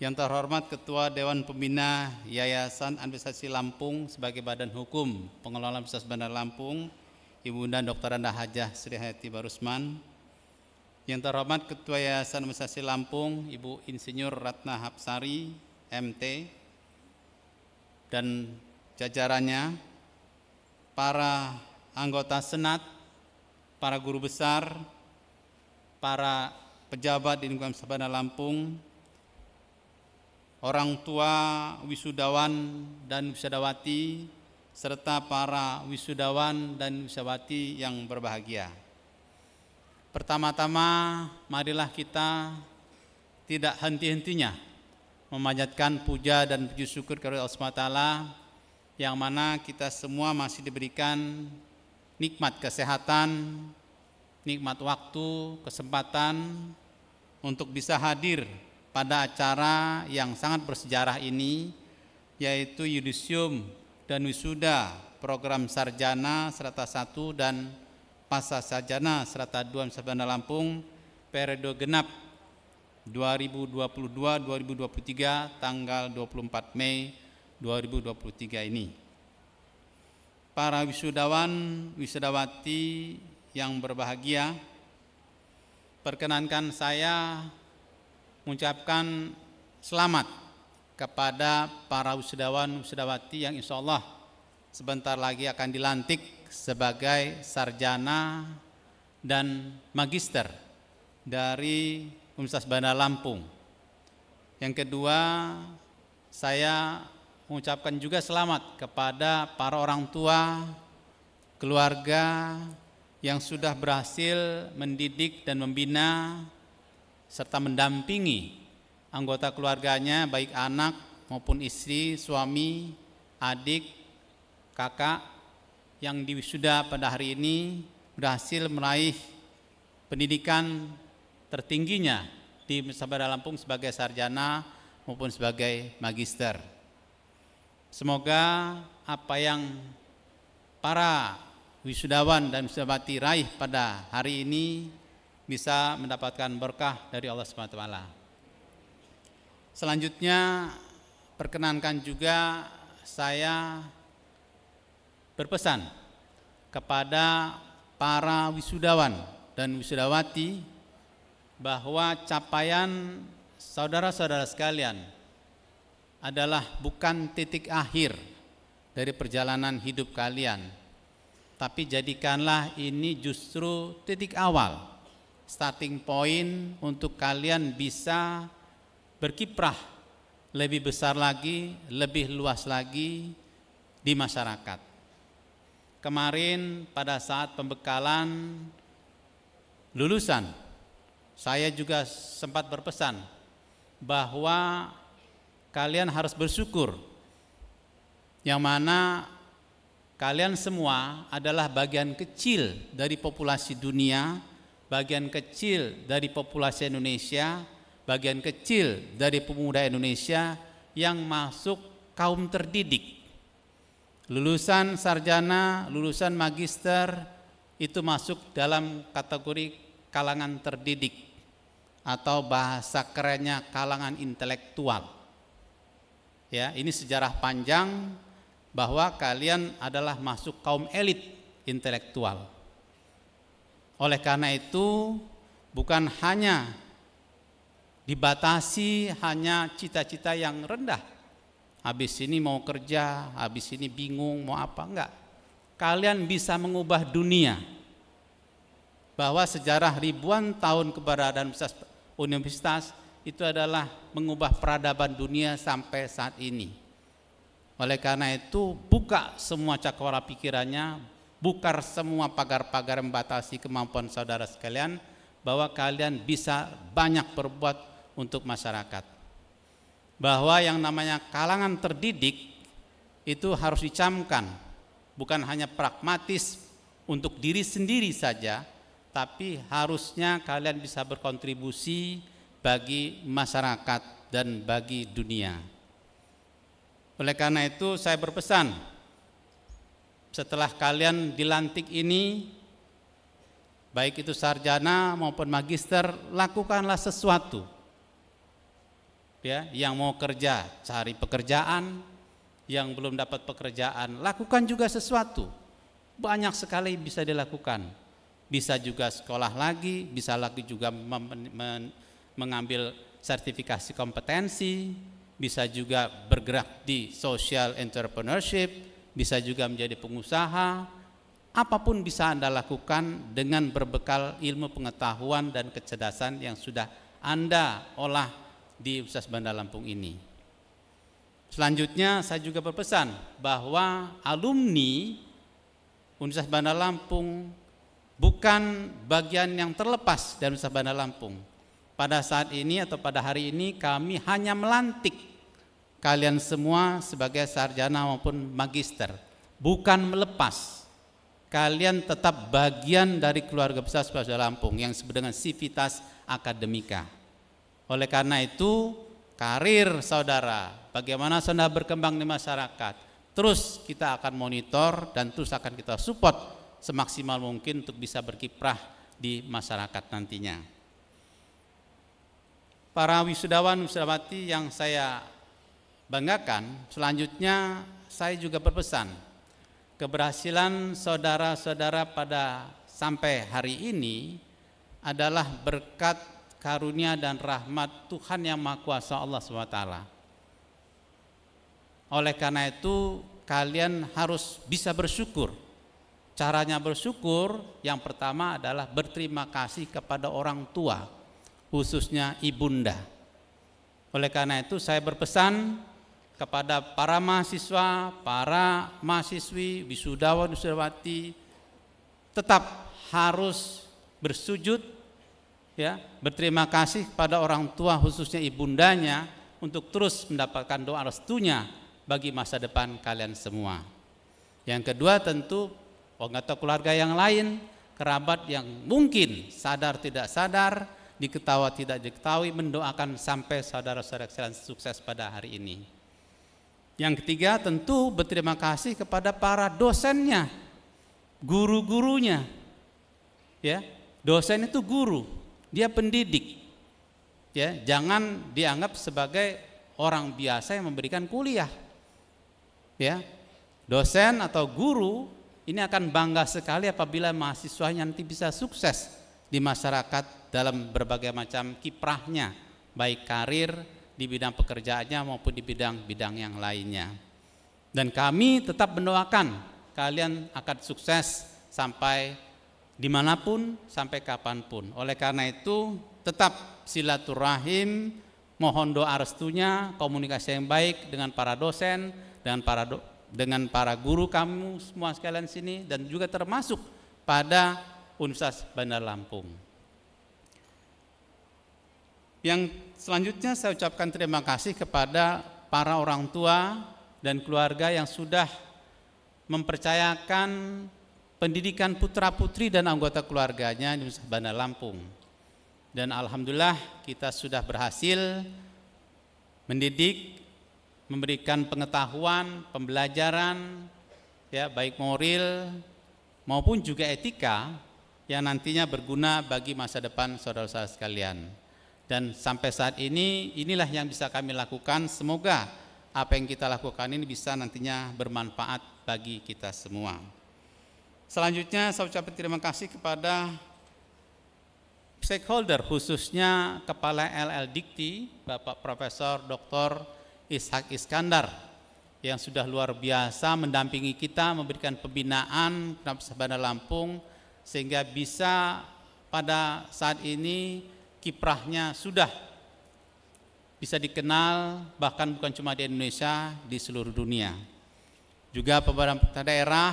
Yang terhormat Ketua Dewan Pembina Yayasan Administrasi Lampung sebagai Badan Hukum Pengelola Universitas Bandar Lampung, Ibunda Dr. Anda Hajah Sri Hayati Barusman. Yang terhormat Ketua Yayasan Administrasi Lampung, Ibu Insinyur Ratna Hapsari, MT, dan jajarannya, para anggota Senat, para guru besar, para pejabat di lingkungan Universitas Bandar Lampung, orang tua wisudawan dan wisudawati, serta para wisudawan dan wisudawati yang berbahagia. Pertama-tama, marilah kita tidak henti-hentinya memanjatkan puja dan puji syukur kepada Allah SWT, yang mana kita semua masih diberikan nikmat kesehatan, nikmat waktu, kesempatan untuk bisa hadir pada acara yang sangat bersejarah ini, yaitu yudisium dan wisuda program sarjana serata 1 dan pasca sarjana serata 2 Universitas Bandar Lampung periode genap 2022-2023 tanggal 24 Mei 2023 ini. Para wisudawan, wisudawati yang berbahagia, perkenankan saya mengucapkan selamat kepada para wisudawan, wisudawati yang insya Allah sebentar lagi akan dilantik sebagai sarjana dan magister dari Universitas Bandar Lampung. Yang kedua, saya mengucapkan juga selamat kepada para orang tua, keluarga yang sudah berhasil mendidik dan membina serta mendampingi anggota keluarganya, baik anak maupun istri, suami, adik, kakak, yang diwisuda pada hari ini berhasil meraih pendidikan tertingginya di Universitas Bandar Lampung sebagai sarjana maupun sebagai magister. Semoga apa yang para wisudawan dan wisudawati raih pada hari ini bisa mendapatkan berkah dari Allah SWT. Selanjutnya, perkenankan juga saya berpesan kepada para wisudawan dan wisudawati bahwa capaian saudara-saudara sekalian adalah bukan titik akhir dari perjalanan hidup kalian. Tapi jadikanlah ini justru titik awal, starting point untuk kalian bisa berkiprah lebih besar lagi, lebih luas lagi di masyarakat. Kemarin pada saat pembekalan lulusan, saya juga sempat berpesan bahwa kalian harus bersyukur, yang mana kalian semua adalah bagian kecil dari populasi dunia, bagian kecil dari populasi Indonesia, bagian kecil dari pemuda Indonesia yang masuk kaum terdidik. Lulusan sarjana, lulusan magister itu masuk dalam kategori kalangan terdidik atau bahasa kerennya kalangan intelektual. Ya, ini sejarah panjang bahwa kalian adalah masuk kaum elit intelektual. Oleh karena itu, bukan hanya dibatasi hanya cita-cita yang rendah. Habis ini mau kerja, habis ini bingung mau apa, enggak. Kalian bisa mengubah dunia. Bahwa sejarah ribuan tahun keberadaan universitas itu adalah mengubah peradaban dunia sampai saat ini. Oleh karena itu, buka semua cakrawala pikirannya, bukar semua pagar-pagar membatasi kemampuan saudara sekalian, bahwa kalian bisa banyak berbuat untuk masyarakat. Bahwa yang namanya kalangan terdidik itu harus dicamkan, bukan hanya pragmatis untuk diri sendiri saja, tapi harusnya kalian bisa berkontribusi bagi masyarakat dan bagi dunia. Oleh karena itu saya berpesan, setelah kalian dilantik ini, baik itu sarjana maupun magister, lakukanlah sesuatu. Ya, yang mau kerja, cari pekerjaan, yang belum dapat pekerjaan, lakukan juga sesuatu. Banyak sekali bisa dilakukan. Bisa juga sekolah lagi, bisa lagi juga mengambil sertifikasi kompetensi, bisa juga bergerak di social entrepreneurship, bisa juga menjadi pengusaha. Apapun bisa Anda lakukan dengan berbekal ilmu pengetahuan dan kecerdasan yang sudah Anda olah di Universitas Bandar Lampung ini. Selanjutnya saya juga berpesan bahwa alumni Universitas Bandar Lampung bukan bagian yang terlepas dari Universitas Bandar Lampung. Pada saat ini atau pada hari ini kami hanya melantik kalian semua sebagai sarjana maupun magister, bukan melepas. Kalian tetap bagian dari keluarga besar Universitas Bandar Lampung yang disebut dengan Civitas Akademika. Oleh karena itu, karir saudara, bagaimana saudara berkembang di masyarakat, terus kita akan monitor dan terus akan kita support semaksimal mungkin untuk bisa berkiprah di masyarakat nantinya. Para wisudawan wisudawati yang saya banggakan, selanjutnya saya juga berpesan, keberhasilan saudara-saudara pada sampai hari ini adalah berkat karunia dan rahmat Tuhan Yang Maha Kuasa Allah SWT. Oleh karena itu kalian harus bisa bersyukur. Caranya bersyukur yang pertama adalah berterima kasih kepada orang tua, khususnya ibunda. Oleh karena itu saya berpesan kepada para mahasiswa, para mahasiswi, wisudawan, wisudawati, tetap harus bersujud, ya, berterima kasih kepada orang tua khususnya ibundanya untuk terus mendapatkan doa restunya bagi masa depan kalian semua. Yang kedua tentu anggota keluarga yang lain, kerabat yang mungkin sadar tidak sadar, diketahui tidak diketahui, mendoakan sampai saudara-saudara sekalian sukses pada hari ini. Yang ketiga tentu berterima kasih kepada para dosennya, guru-gurunya. Ya, dosen itu guru, dia pendidik. Ya, jangan dianggap sebagai orang biasa yang memberikan kuliah. Ya, dosen atau guru ini akan bangga sekali apabila mahasiswanya nanti bisa sukses di masyarakat dalam berbagai macam kiprahnya, baik karir di bidang pekerjaannya maupun di bidang-bidang yang lainnya. Dan kami tetap mendoakan kalian akan sukses sampai dimanapun, sampai kapanpun. Oleh karena itu, tetap silaturahim, mohon doa restunya, komunikasi yang baik dengan para dosen, dengan para guru kamu semua sekalian sini, dan juga termasuk pada Universitas Bandar Lampung. Yang selanjutnya saya ucapkan terima kasih kepada para orang tua dan keluarga yang sudah mempercayakan pendidikan putra-putri dan anggota keluarganya di Universitas Bandar Lampung. Dan alhamdulillah kita sudah berhasil mendidik, memberikan pengetahuan, pembelajaran, ya, baik moral maupun juga etika yang nantinya berguna bagi masa depan saudara-saudara sekalian. Dan sampai saat ini, inilah yang bisa kami lakukan. Semoga apa yang kita lakukan ini bisa nantinya bermanfaat bagi kita semua. Selanjutnya saya ucapkan terima kasih kepada stakeholder, khususnya Kepala LL Dikti, Bapak Profesor Dr. Ishak Iskandar, yang sudah luar biasa mendampingi kita, memberikan pembinaan Universitas Bandar Lampung, sehingga bisa pada saat ini kiprahnya sudah bisa dikenal, bahkan bukan cuma di Indonesia, di seluruh dunia. Juga pemerintah daerah,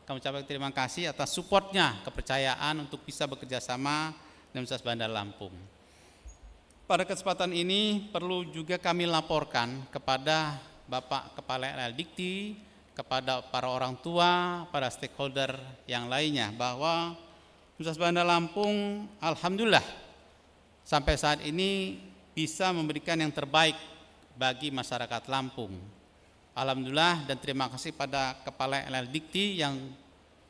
kami ucapkan terima kasih atas supportnya, kepercayaan untuk bisa bekerja sama dengan Universitas Bandar Lampung. Pada kesempatan ini perlu juga kami laporkan kepada Bapak Kepala LL Dikti, kepada para orang tua, para stakeholder yang lainnya, bahwa Universitas Bandar Lampung alhamdulillah sampai saat ini bisa memberikan yang terbaik bagi masyarakat Lampung. Alhamdulillah, dan terima kasih pada Kepala LL Dikti yang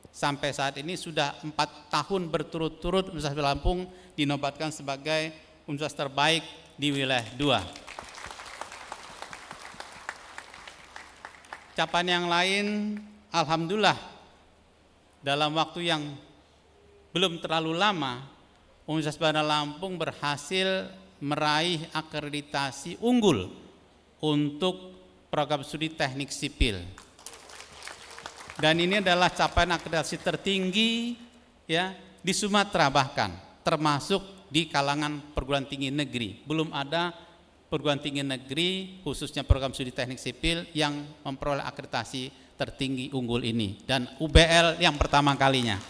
sampai saat ini sudah 4 tahun berturut-turut Universitas Bandar Lampung dinobatkan sebagai universitas terbaik di wilayah 2. Capaian yang lain, alhamdulillah, dalam waktu yang belum terlalu lama, Universitas Bandar Lampung berhasil meraih akreditasi unggul untuk program studi teknik sipil. Dan ini adalah capaian akreditasi tertinggi, ya, di Sumatera, bahkan termasuk di kalangan perguruan tinggi negeri. Belum ada perguruan tinggi negeri khususnya program studi teknik sipil yang memperoleh akreditasi tertinggi unggul ini, dan UBL yang pertama kalinya.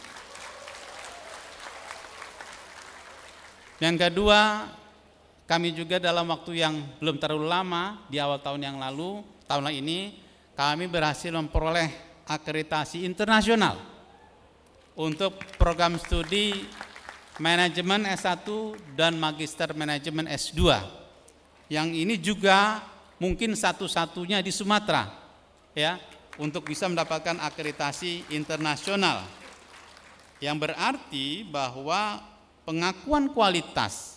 Yang kedua, kami juga dalam waktu yang belum terlalu lama, di awal tahun yang lalu, tahun ini kami berhasil memperoleh akreditasi internasional untuk program studi manajemen S1 dan magister manajemen S2. Yang ini juga mungkin satu-satunya di Sumatera, ya, untuk bisa mendapatkan akreditasi internasional. Yang berarti bahwa pengakuan kualitas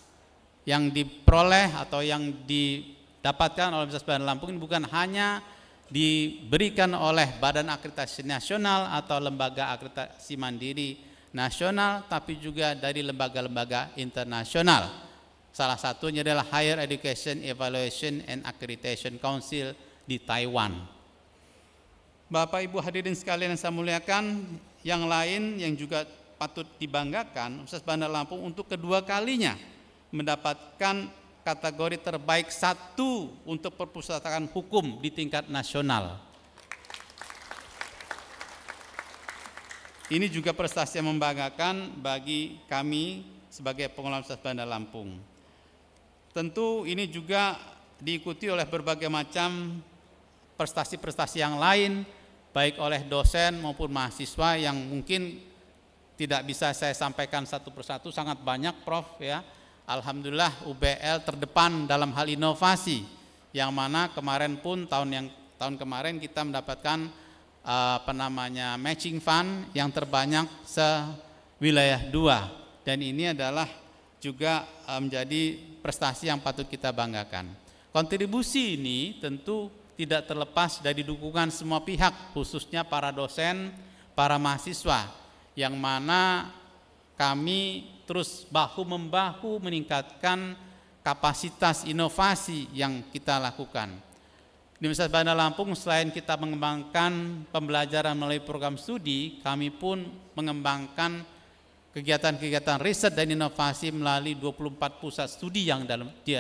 yang diperoleh atau yang didapatkan oleh Universitas Bandar Lampung ini bukan hanya diberikan oleh Badan Akreditasi Nasional atau Lembaga Akreditasi Mandiri Nasional, tapi juga dari lembaga-lembaga internasional. Salah satunya adalah Higher Education Evaluation and Accreditation Council di Taiwan. Bapak Ibu hadirin sekalian yang saya muliakan, yang lain yang juga patut dibanggakan, Universitas Bandar Lampung untuk kedua kalinya mendapatkan kategori terbaik 1 untuk perpustakaan hukum di tingkat nasional. Ini juga prestasi yang membanggakan bagi kami sebagai pengelola Universitas Bandar Lampung. Tentu ini juga diikuti oleh berbagai macam prestasi-prestasi yang lain, baik oleh dosen maupun mahasiswa yang mungkin tidak bisa saya sampaikan satu persatu, sangat banyak Prof, ya. Alhamdulillah UBL terdepan dalam hal inovasi, yang mana kemarin pun tahun kemarin kita mendapatkan matching fund yang terbanyak se-wilayah 2, dan ini adalah juga menjadi prestasi yang patut kita banggakan. Kontribusi ini tentu tidak terlepas dari dukungan semua pihak, khususnya para dosen, para mahasiswa, yang mana kami terus bahu-membahu meningkatkan kapasitas inovasi yang kita lakukan. Di Universitas Bandar Lampung selain kita mengembangkan pembelajaran melalui program studi, kami pun mengembangkan kegiatan-kegiatan riset dan inovasi melalui 24 pusat studi yang ada di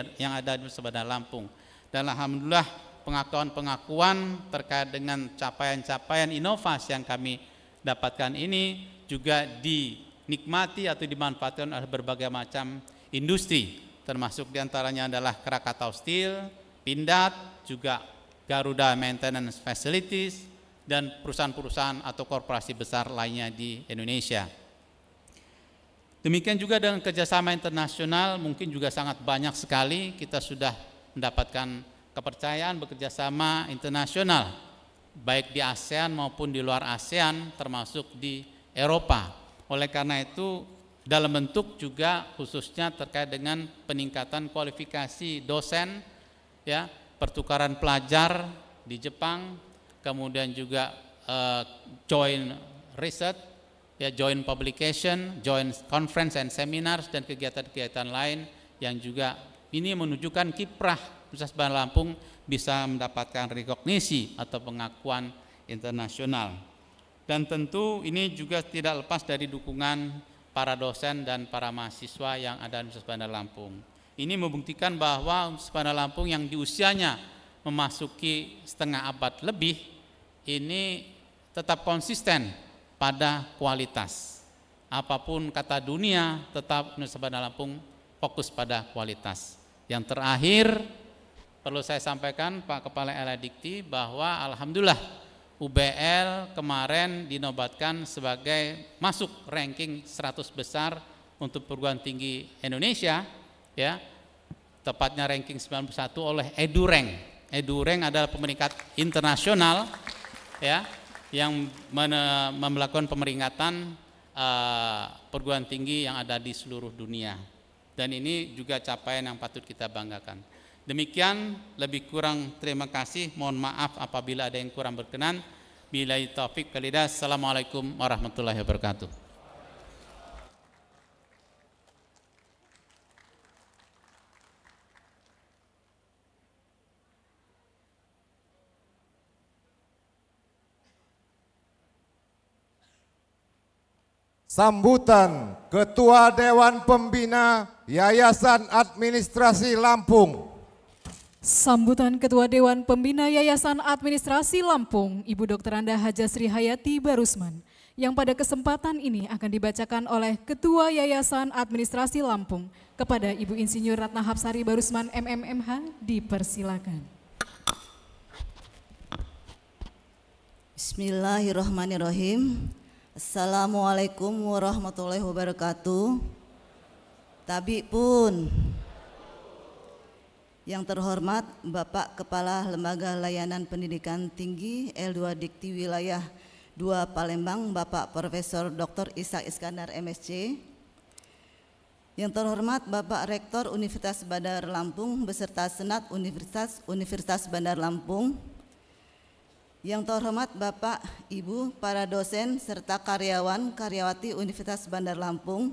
Universitas Bandar Lampung. Dan alhamdulillah pengakuan-pengakuan terkait dengan capaian-capaian inovasi yang kami dapatkan ini juga dinikmati atau dimanfaatkan oleh berbagai macam industri, termasuk diantaranya adalah Krakatau Steel, Pindad, juga Garuda Maintenance Facilities, dan perusahaan-perusahaan atau korporasi besar lainnya di Indonesia. Demikian juga dengan kerjasama internasional, mungkin juga sangat banyak sekali kita sudah mendapatkan kepercayaan bekerjasama internasional, baik di ASEAN maupun di luar ASEAN, termasuk di Eropa. Oleh karena itu, dalam bentuk juga khususnya terkait dengan peningkatan kualifikasi dosen, ya, pertukaran pelajar di Jepang, kemudian juga joint research, ya, joint publication, joint conference and seminars, dan kegiatan-kegiatan lain yang juga ini menunjukkan kiprah Universitas Bandar Lampung bisa mendapatkan rekognisi atau pengakuan internasional. Dan tentu ini juga tidak lepas dari dukungan para dosen dan para mahasiswa yang ada di Universitas Bandar Lampung. Ini membuktikan bahwa Universitas Bandar Lampung yang di usianya memasuki setengah abad lebih, ini tetap konsisten pada kualitas. Apapun kata dunia, tetap Universitas Bandar Lampung fokus pada kualitas. Yang terakhir, perlu saya sampaikan Pak Kepala LA Dikti bahwa alhamdulillah UBL kemarin dinobatkan sebagai masuk ranking 100 besar untuk perguruan tinggi Indonesia, ya, tepatnya ranking 91 oleh EduRank. EduRank adalah pemeringkat internasional, ya, yang melakukan pemeringkatan perguruan tinggi yang ada di seluruh dunia. Dan ini juga capaian yang patut kita banggakan. Demikian, lebih kurang terima kasih. Mohon maaf apabila ada yang kurang berkenan. Billahi taufiq wal hidayah. Assalamualaikum warahmatullahi wabarakatuh. Sambutan Ketua Dewan Pembina Yayasan Administrasi Lampung. Sambutan Ketua Dewan Pembina Yayasan Administrasi Lampung, Ibu Dr. Anda Hajah Sri Hayati Barusman, yang pada kesempatan ini akan dibacakan oleh Ketua Yayasan Administrasi Lampung kepada Ibu Insinyur Ratna Hapsari Barusman MMMH, dipersilakan. Bismillahirrahmanirrahim. Assalamualaikum warahmatullahi wabarakatuh. Tabi pun. Yang terhormat Bapak Kepala Lembaga Layanan Pendidikan Tinggi L2 Dikti Wilayah 2 Palembang, Bapak Profesor Dr. Ishak Iskandar MSc. Yang terhormat Bapak Rektor Universitas Bandar Lampung beserta Senat Universitas Bandar Lampung. Yang terhormat Bapak, Ibu, para dosen serta karyawan karyawati Universitas Bandar Lampung.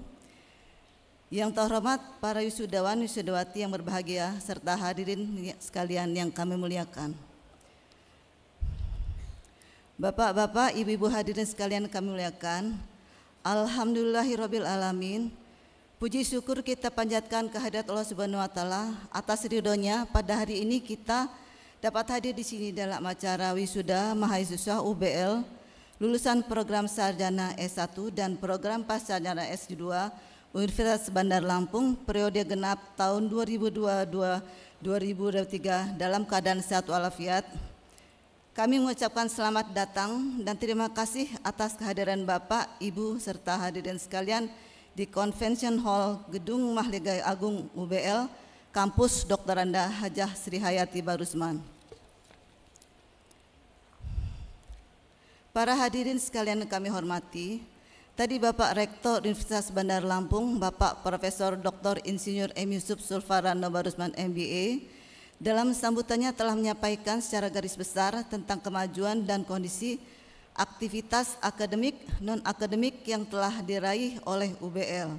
Yang terhormat para wisudawan wisudawati yang berbahagia serta hadirin sekalian yang kami muliakan. Bapak-bapak, ibu-ibu hadirin sekalian kami muliakan. Alhamdulillahirabbil alamin. Puji syukur kita panjatkan kehadirat Allah Subhanahu wa taala atas ridhonya pada hari ini kita dapat hadir di sini dalam acara wisuda mahasiswa UBL lulusan program sarjana S1 dan program pascasarjana S2 Universitas Bandar Lampung periode genap tahun 2022-2023 dalam keadaan sehat walafiat. Kami mengucapkan selamat datang dan terima kasih atas kehadiran Bapak, Ibu serta hadirin sekalian di Convention Hall Gedung Mahligai Agung UBL Kampus Dr. Anda Hajah Sri Hayati Barusman. Para hadirin sekalian yang kami hormati, tadi Bapak Rektor Universitas Bandar Lampung, Bapak Profesor Dr. Insinyur M. Yusuf Sulfarano Barusman MBA, dalam sambutannya telah menyampaikan secara garis besar tentang kemajuan dan kondisi aktivitas akademik, non-akademik yang telah diraih oleh UBL.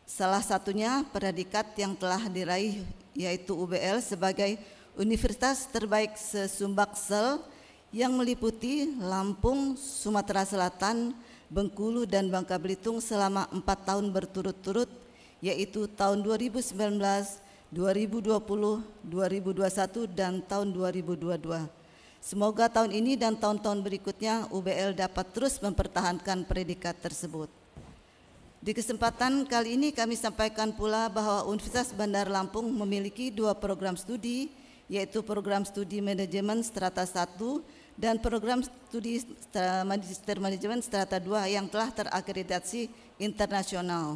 Salah satunya predikat yang telah diraih yaitu UBL sebagai universitas terbaik se-Sumbaksel yang meliputi Lampung, Sumatera Selatan, Bengkulu, dan Bangka Belitung selama 4 tahun berturut-turut, yaitu tahun 2019, 2020, 2021, dan tahun 2022. Semoga tahun ini dan tahun-tahun berikutnya UBL dapat terus mempertahankan predikat tersebut. Di kesempatan kali ini kami sampaikan pula bahwa Universitas Bandar Lampung memiliki 2 program studi, yaitu program studi manajemen strata 1 dan program studi magister manajemen strata 2 yang telah terakreditasi internasional.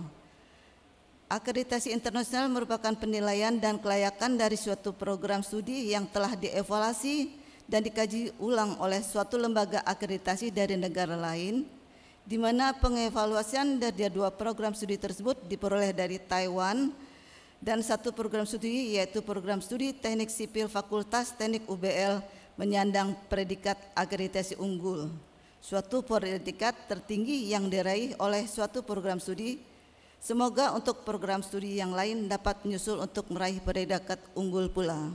Akreditasi internasional merupakan penilaian dan kelayakan dari suatu program studi yang telah dievaluasi dan dikaji ulang oleh suatu lembaga akreditasi dari negara lain, di mana pengevaluasian dari 2 program studi tersebut diperoleh dari Taiwan, dan 1 program studi yaitu program studi Teknik Sipil Fakultas Teknik UBL menyandang predikat akreditasi unggul, suatu predikat tertinggi yang diraih oleh suatu program studi. Semoga untuk program studi yang lain dapat menyusul untuk meraih predikat unggul pula.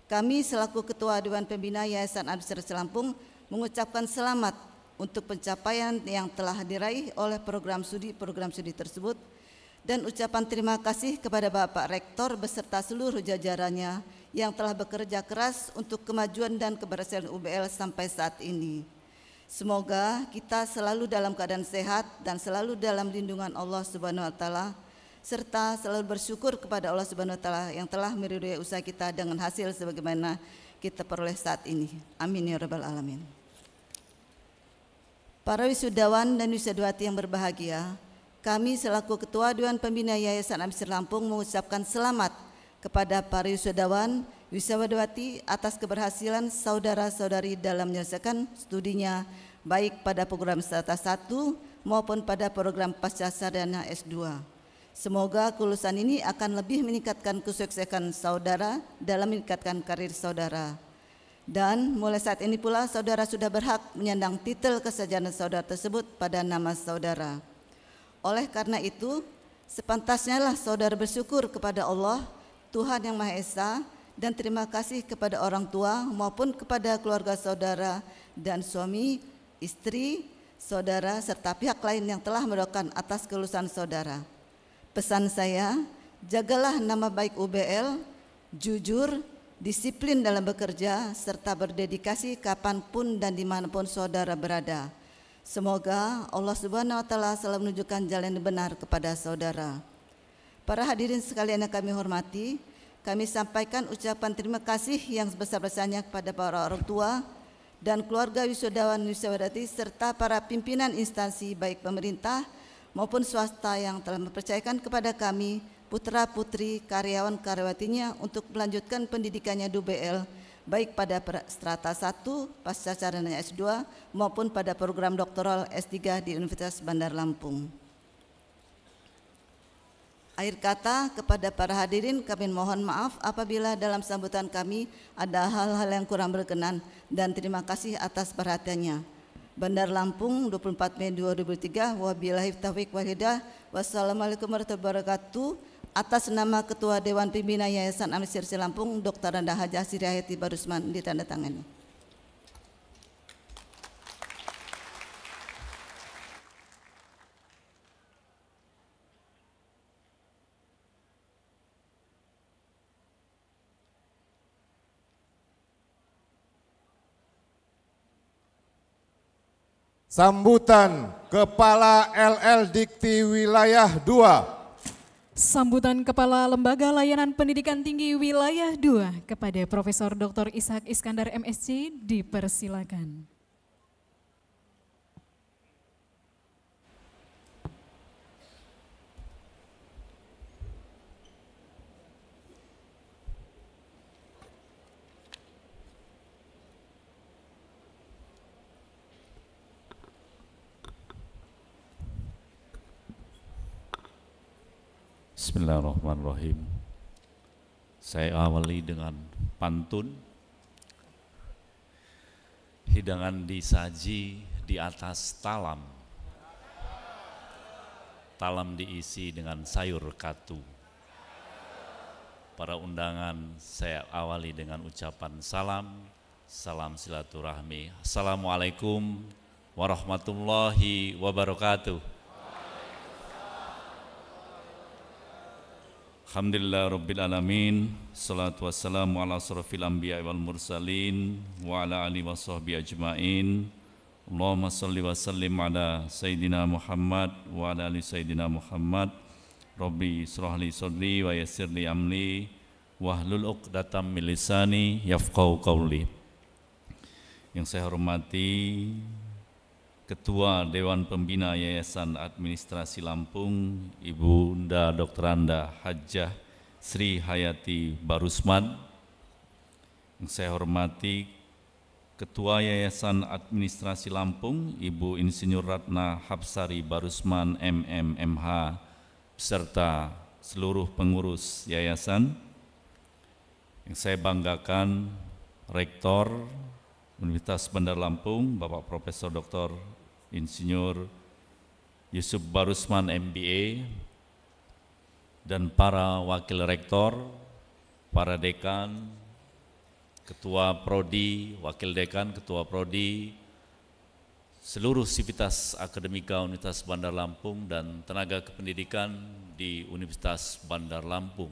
Kami selaku Ketua Dewan Pembina Yayasan Administrasi Lampung mengucapkan selamat untuk pencapaian yang telah diraih oleh program studi tersebut, dan ucapan terima kasih kepada Bapak Rektor beserta seluruh jajarannya yang telah bekerja keras untuk kemajuan dan keberhasilan UBL sampai saat ini. Semoga kita selalu dalam keadaan sehat dan selalu dalam lindungan Allah Subhanahu wa taala, serta selalu bersyukur kepada Allah Subhanahu wa taala yang telah meridhoi usaha kita dengan hasil sebagaimana kita peroleh saat ini. Amin ya rabbal alamin. Para wisudawan dan wisudawati yang berbahagia, kami selaku Ketua Dewan Pembina Yayasan Administrasi Lampung mengucapkan selamat kepada para wisudawan, wisudawati atas keberhasilan saudara-saudari dalam menyelesaikan studinya baik pada program strata 1 maupun pada program pasca sarjana S2. Semoga kelulusan ini akan lebih meningkatkan kesuksesan saudara dalam meningkatkan karir saudara. Dan mulai saat ini pula saudara sudah berhak menyandang titel kesarjanaan saudara tersebut pada nama saudara. Oleh karena itu, sepantasnya lah saudara bersyukur kepada Allah, Tuhan Yang Maha Esa, dan terima kasih kepada orang tua maupun kepada keluarga saudara dan suami, istri, saudara, serta pihak lain yang telah mendoakan atas kelulusan saudara. Pesan saya, jagalah nama baik UBL, jujur, disiplin dalam bekerja, serta berdedikasi kapanpun dan dimanapun saudara berada. Semoga Allah Subhanahu wa taala selalu menunjukkan jalan yang benar kepada saudara. Para hadirin sekalian yang kami hormati, kami sampaikan ucapan terima kasih yang sebesar-besarnya kepada para orang tua dan keluarga wisudawan wisudawati serta para pimpinan instansi baik pemerintah maupun swasta yang telah mempercayakan kepada kami putra-putri karyawan-karyawatinya untuk melanjutkan pendidikannya di UBL baik pada strata 1 pasca sarjana S2 maupun pada program doktoral S3 di Universitas Bandar Lampung. Akhir kata, kepada para hadirin kami mohon maaf apabila dalam sambutan kami ada hal-hal yang kurang berkenan, dan terima kasih atas perhatiannya. Bandar Lampung 24 Mei 2003. Wabillahi taufiq wal hidayah. Wassalamualaikum warahmatullahi wabarakatuh. Atas nama Ketua Dewan Pembina Yayasan Administrasi Lampung, Dr. Randa Hajah Sirihayati Barusman, ditandatangani. Sambutan Kepala LL Dikti Wilayah 2. Sambutan Kepala Lembaga Layanan Pendidikan Tinggi Wilayah 2 kepada Profesor Dr. Ishak Iskandar MSc dipersilakan. Bismillahirrahmanirrahim. Saya awali dengan pantun. Hidangan disaji di atas talam. Talam diisi dengan sayur katu. para undangan, saya awali dengan ucapan salam silaturahmi. Assalamualaikum warahmatullahi wabarakatuh. Alhamdulillah Rabbil Alamin. Salatu wassalamu ala asrafil anbiya wal mursalin wa ala alihi wa sahbihi ajma'in. Allahumma salli wa sallim ala Sayyidina Muhammad wa ala ali Sayyidina Muhammad. Rabbi israh li sadri wa yassir li amri wahlul 'uqdatam min lisani yafqahu qawli. Yang saya hormati Ketua Dewan Pembina Yayasan Administrasi Lampung, Ibu Unda Dr. Anda Hajjah Sri Hayati Barusman. Yang saya hormati Ketua Yayasan Administrasi Lampung, Ibu Insinyur Ratna Hapsari Barusman MMMH, beserta seluruh pengurus yayasan. Yang saya banggakan Rektor Universitas Bandar Lampung, Bapak Profesor Dr. Insinyur Yusuf Barusman MBA, dan para wakil rektor, para dekan, ketua prodi, wakil dekan, ketua prodi, seluruh sivitas akademika Universitas Bandar Lampung dan tenaga kependidikan di Universitas Bandar Lampung.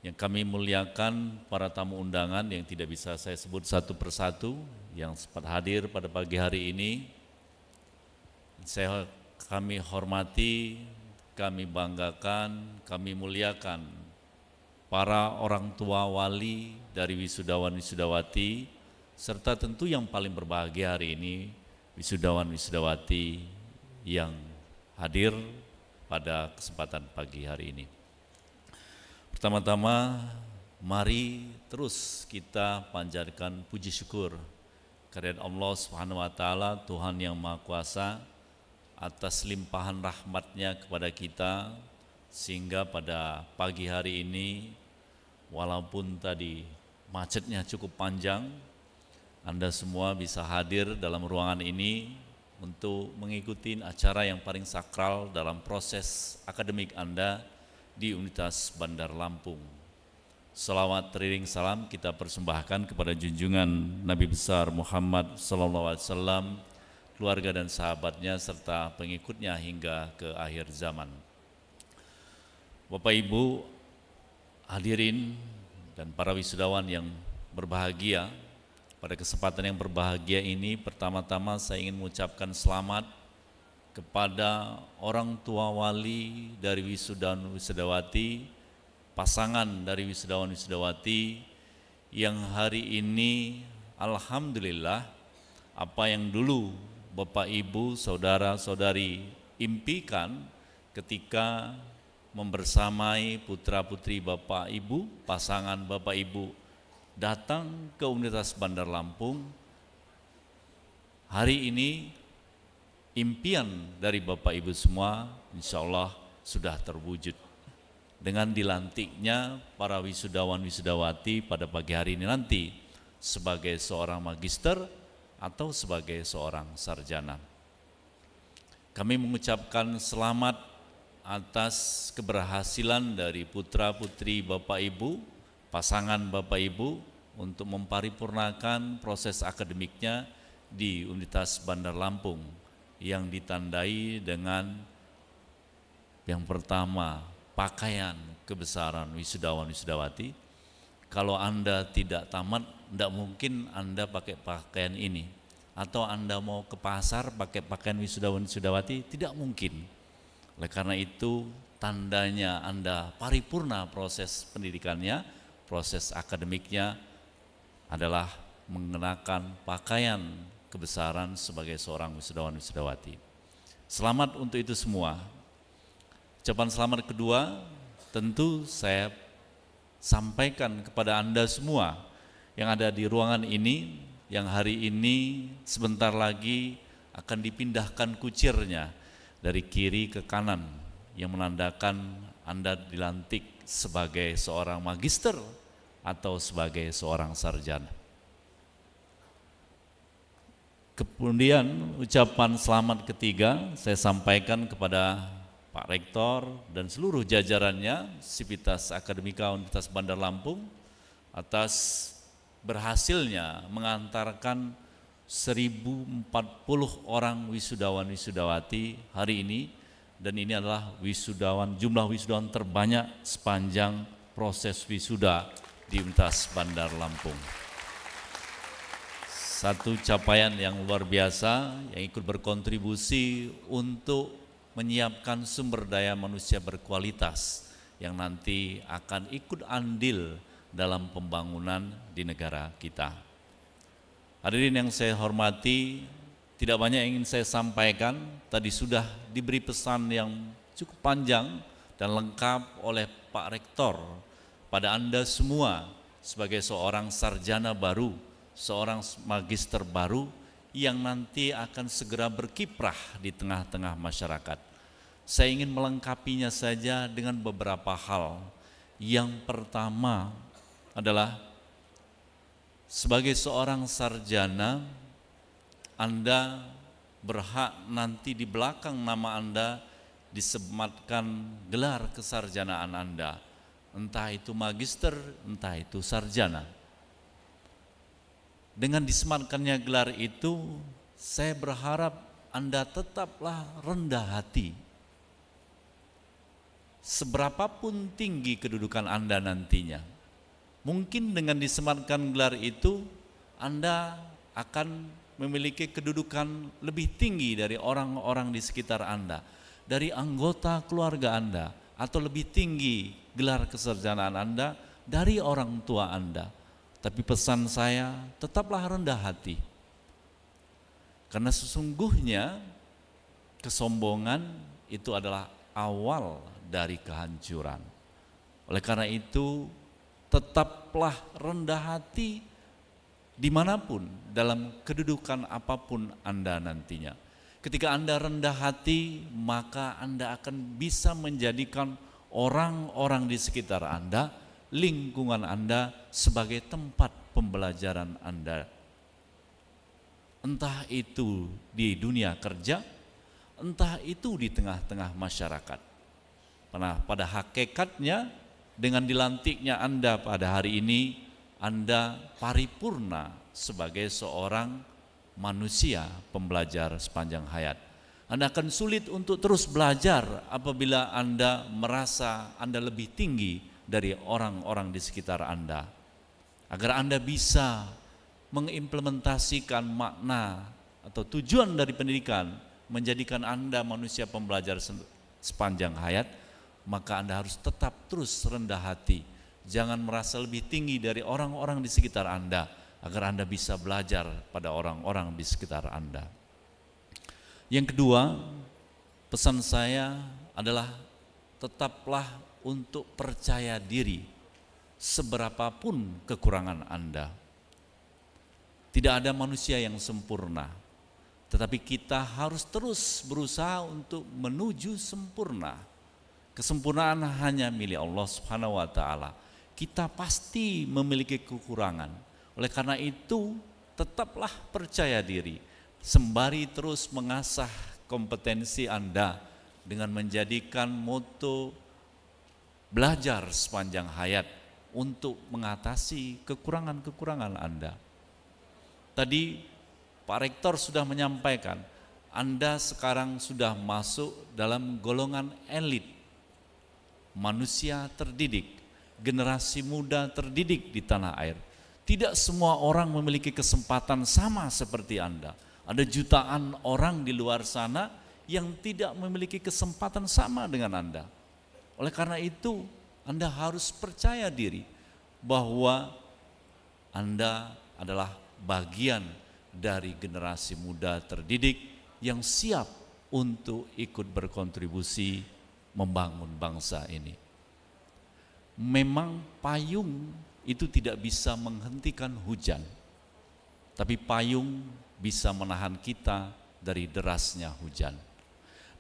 Yang kami muliakan para tamu undangan yang tidak bisa saya sebut satu persatu yang sempat hadir pada pagi hari ini. Kami hormati, kami banggakan, kami muliakan para orang tua wali dari wisudawan-wisudawati, serta tentu yang paling berbahagia hari ini, wisudawan-wisudawati yang hadir pada kesempatan pagi hari ini. Pertama-tama, mari terus kita panjatkan puji syukur kehadirat Allah Subhanahu wa Ta'ala, Tuhan yang Maha Kuasa, atas limpahan rahmat-Nya kepada kita, sehingga pada pagi hari ini, walaupun tadi macetnya cukup panjang, Anda semua bisa hadir dalam ruangan ini untuk mengikuti acara yang paling sakral dalam proses akademik Anda di Universitas Bandar Lampung. Salawat teriring salam kita persembahkan kepada junjungan Nabi besar Muhammad SAW, keluarga dan sahabatnya serta pengikutnya hingga ke akhir zaman. Bapak Ibu hadirin dan para wisudawan yang berbahagia, pada kesempatan yang berbahagia ini, pertama-tama saya ingin mengucapkan selamat kepada orang tua wali dari wisudawan-wisudawati, pasangan dari wisudawan-wisudawati yang hari ini alhamdulillah apa yang dulu Bapak Ibu, saudara-saudari impikan ketika membersamai putra-putri Bapak Ibu, pasangan Bapak Ibu datang ke Universitas Bandar Lampung, hari ini impian dari Bapak Ibu semua insya Allah sudah terwujud dengan dilantiknya para wisudawan-wisudawati pada pagi hari ini nanti sebagai seorang magister atau sebagai seorang sarjana. Kami mengucapkan selamat atas keberhasilan dari putra-putri Bapak Ibu, pasangan Bapak Ibu untuk memparipurnakan proses akademiknya di Universitas Bandar Lampung yang ditandai dengan yang pertama, pakaian kebesaran wisudawan-wisudawati. Kalau Anda tidak tamat, tidak mungkin Anda pakai pakaian ini. Atau Anda mau ke pasar pakai pakaian wisudawan-wisudawati, tidak mungkin. Oleh karena itu, tandanya Anda paripurna proses pendidikannya, proses akademiknya adalah mengenakan pakaian kebesaran sebagai seorang wisudawan-wisudawati. Selamat untuk itu semua. Ucapan selamat kedua tentu saya sampaikan kepada Anda semua yang ada di ruangan ini, yang hari ini sebentar lagi akan dipindahkan kucirnya dari kiri ke kanan, yang menandakan Anda dilantik sebagai seorang magister atau sebagai seorang sarjana. Kemudian ucapan selamat ketiga saya sampaikan kepada Pak Rektor dan seluruh jajarannya, Sivitas Akademika Universitas Bandar Lampung, atas berhasilnya mengantarkan 1040 orang wisudawan-wisudawati hari ini, dan ini adalah jumlah wisudawan terbanyak sepanjang proses wisuda di Universitas Bandar Lampung. Satu capaian yang luar biasa yang ikut berkontribusi untuk menyiapkan sumber daya manusia berkualitas yang nanti akan ikut andil dalam pembangunan di negara kita. Hadirin yang saya hormati, tidak banyak yang ingin saya sampaikan, tadi sudah diberi pesan yang cukup panjang dan lengkap oleh Pak Rektor pada Anda semua sebagai seorang sarjana baru, seorang magister baru yang nanti akan segera berkiprah di tengah-tengah masyarakat. Saya ingin melengkapinya saja dengan beberapa hal. Yang pertama adalah sebagai seorang sarjana, Anda berhak nanti di belakang nama Anda disematkan gelar kesarjanaan Anda, entah itu magister, entah itu sarjana. Dengan disematkannya gelar itu, saya berharap Anda tetaplah rendah hati. Seberapapun tinggi kedudukan Anda nantinya, mungkin dengan disematkan gelar itu, Anda akan memiliki kedudukan lebih tinggi dari orang-orang di sekitar Anda, dari anggota keluarga Anda, atau lebih tinggi gelar kesarjanaan Anda dari orang tua Anda. Tapi pesan saya, tetaplah rendah hati. Karena sesungguhnya kesombongan itu adalah awal dari kehancuran. Oleh karena itu, tetaplah rendah hati dimanapun, dalam kedudukan apapun Anda nantinya. Ketika Anda rendah hati, maka Anda akan bisa menjadikan orang-orang di sekitar Anda, lingkungan Anda sebagai tempat pembelajaran Anda. Entah itu di dunia kerja, entah itu di tengah-tengah masyarakat. Karena pada hakikatnya dengan dilantiknya Anda pada hari ini, Anda paripurna sebagai seorang manusia pembelajar sepanjang hayat. Anda akan sulit untuk terus belajar apabila Anda merasa Anda lebih tinggi dari orang-orang di sekitar Anda. Agar Anda bisa mengimplementasikan makna atau tujuan dari pendidikan, menjadikan Anda manusia pembelajar sepanjang hayat, maka Anda harus tetap terus rendah hati. Jangan merasa lebih tinggi dari orang-orang di sekitar Anda, agar Anda bisa belajar pada orang-orang di sekitar Anda. Yang kedua, pesan saya adalah tetaplah untuk percaya diri seberapapun kekurangan Anda. Tidak ada manusia yang sempurna, tetapi kita harus terus berusaha untuk menuju sempurna. Kesempurnaan hanya milik Allah Subhanahu wa Ta'ala. Kita pasti memiliki kekurangan. Oleh karena itu, tetaplah percaya diri, sembari terus mengasah kompetensi Anda dengan menjadikan moto belajar sepanjang hayat untuk mengatasi kekurangan-kekurangan Anda. Tadi Pak Rektor sudah menyampaikan, Anda sekarang sudah masuk dalam golongan elit, manusia terdidik, generasi muda terdidik di tanah air. Tidak semua orang memiliki kesempatan sama seperti Anda. Ada jutaan orang di luar sana yang tidak memiliki kesempatan sama dengan Anda. Oleh karena itu, Anda harus percaya diri bahwa Anda adalah bagian dari generasi muda terdidik yang siap untuk ikut berkontribusi membangun bangsa ini. Memang payung itu tidak bisa menghentikan hujan, tapi payung bisa menahan kita dari derasnya hujan.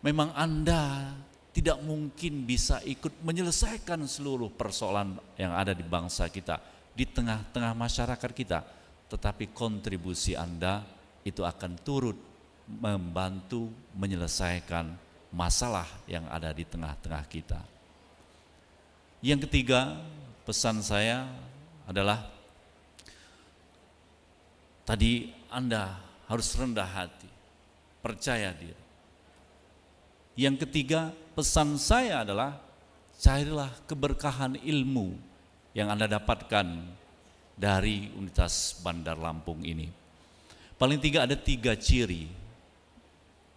Memang Anda tidak mungkin bisa ikut menyelesaikan seluruh persoalan yang ada di bangsa kita, di tengah-tengah masyarakat kita, tetapi kontribusi Anda itu akan turut membantu menyelesaikan masalah yang ada di tengah-tengah kita. Yang ketiga, pesan saya adalah tadi Anda harus rendah hati, percaya diri. Yang ketiga, pesan saya adalah carilah keberkahan ilmu yang Anda dapatkan dari Universitas Bandar Lampung ini. Paling tidak ada 3 ciri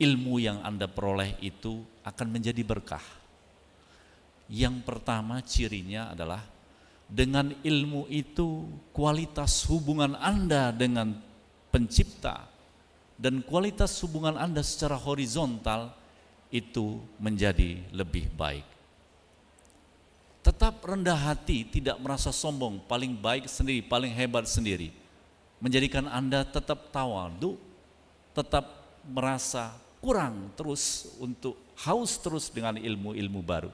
ilmu yang Anda peroleh itu akan menjadi berkah. Yang pertama cirinya adalah dengan ilmu itu kualitas hubungan Anda dengan Pencipta dan kualitas hubungan Anda secara horizontal itu menjadi lebih baik. Tetap rendah hati, tidak merasa sombong, paling baik sendiri, paling hebat sendiri, menjadikan Anda tetap tawadhu, tetap merasa kurang terus untuk haus terus dengan ilmu-ilmu baru.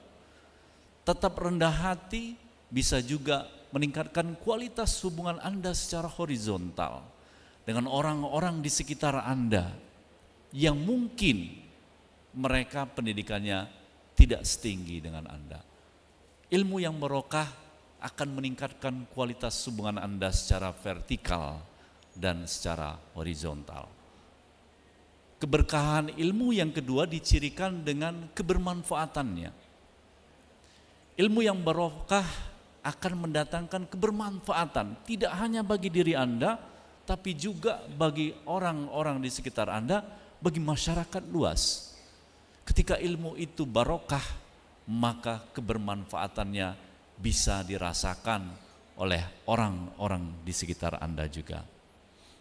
Tetap rendah hati bisa juga meningkatkan kualitas hubungan Anda secara horizontal dengan orang-orang di sekitar Anda yang mungkin mereka pendidikannya tidak setinggi dengan Anda. Ilmu yang barokah akan meningkatkan kualitas hubungan Anda secara vertikal dan secara horizontal. Keberkahan ilmu yang kedua dicirikan dengan kebermanfaatannya. Ilmu yang barokah akan mendatangkan kebermanfaatan tidak hanya bagi diri Anda, tapi juga bagi orang-orang di sekitar Anda, bagi masyarakat luas. Ketika ilmu itu barokah, maka kebermanfaatannya bisa dirasakan oleh orang-orang di sekitar Anda juga.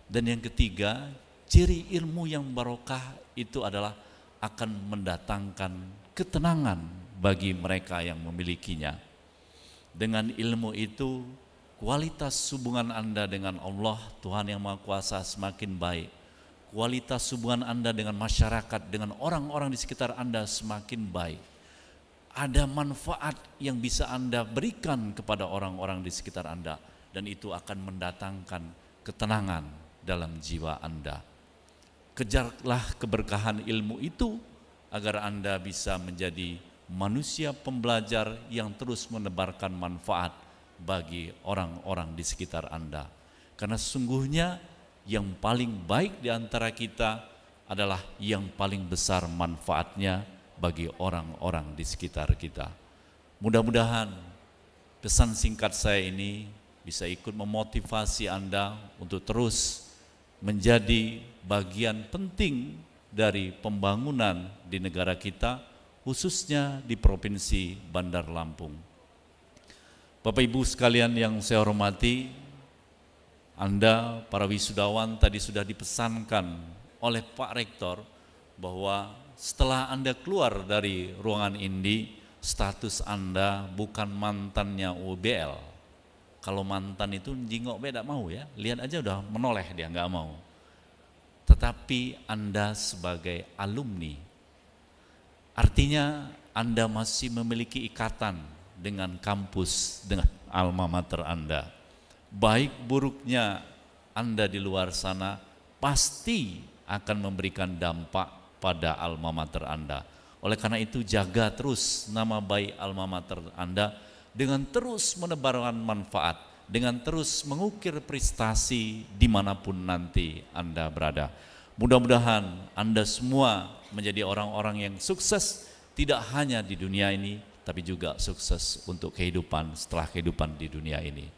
Dan yang ketiga, ciri ilmu yang barokah itu adalah akan mendatangkan ketenangan bagi mereka yang memilikinya. Dengan ilmu itu, kualitas hubungan Anda dengan Allah, Tuhan yang Maha Kuasa semakin baik. Kualitas hubungan Anda dengan masyarakat, dengan orang-orang di sekitar Anda semakin baik. Ada manfaat yang bisa Anda berikan kepada orang-orang di sekitar Anda, dan itu akan mendatangkan ketenangan dalam jiwa Anda. Kejarlah keberkahan ilmu itu agar Anda bisa menjadi manusia pembelajar yang terus menebarkan manfaat bagi orang-orang di sekitar Anda. Karena sungguhnya yang paling baik di antara kita adalah yang paling besar manfaatnya bagi orang-orang di sekitar kita. Mudah-mudahan pesan singkat saya ini bisa ikut memotivasi Anda untuk terus menjadi bagian penting dari pembangunan di negara kita, khususnya di Provinsi Bandar Lampung. Bapak Ibu sekalian yang saya hormati, Anda para wisudawan tadi sudah dipesankan oleh Pak Rektor bahwa setelah Anda keluar dari ruangan ini, status Anda bukan mantannya UBL. Kalau mantan itu jingok beda mau ya, lihat aja udah menoleh dia, nggak mau. Tetapi Anda sebagai alumni, artinya Anda masih memiliki ikatan dengan kampus, dengan alma mater Anda. Baik buruknya Anda di luar sana pasti akan memberikan dampak pada alma mater Anda. Oleh karena itu jaga terus nama baik alma mater Anda dengan terus menebarkan manfaat, dengan terus mengukir prestasi dimanapun nanti Anda berada. Mudah-mudahan Anda semua menjadi orang-orang yang sukses, tidak hanya di dunia ini, tapi juga sukses untuk kehidupan setelah kehidupan di dunia ini.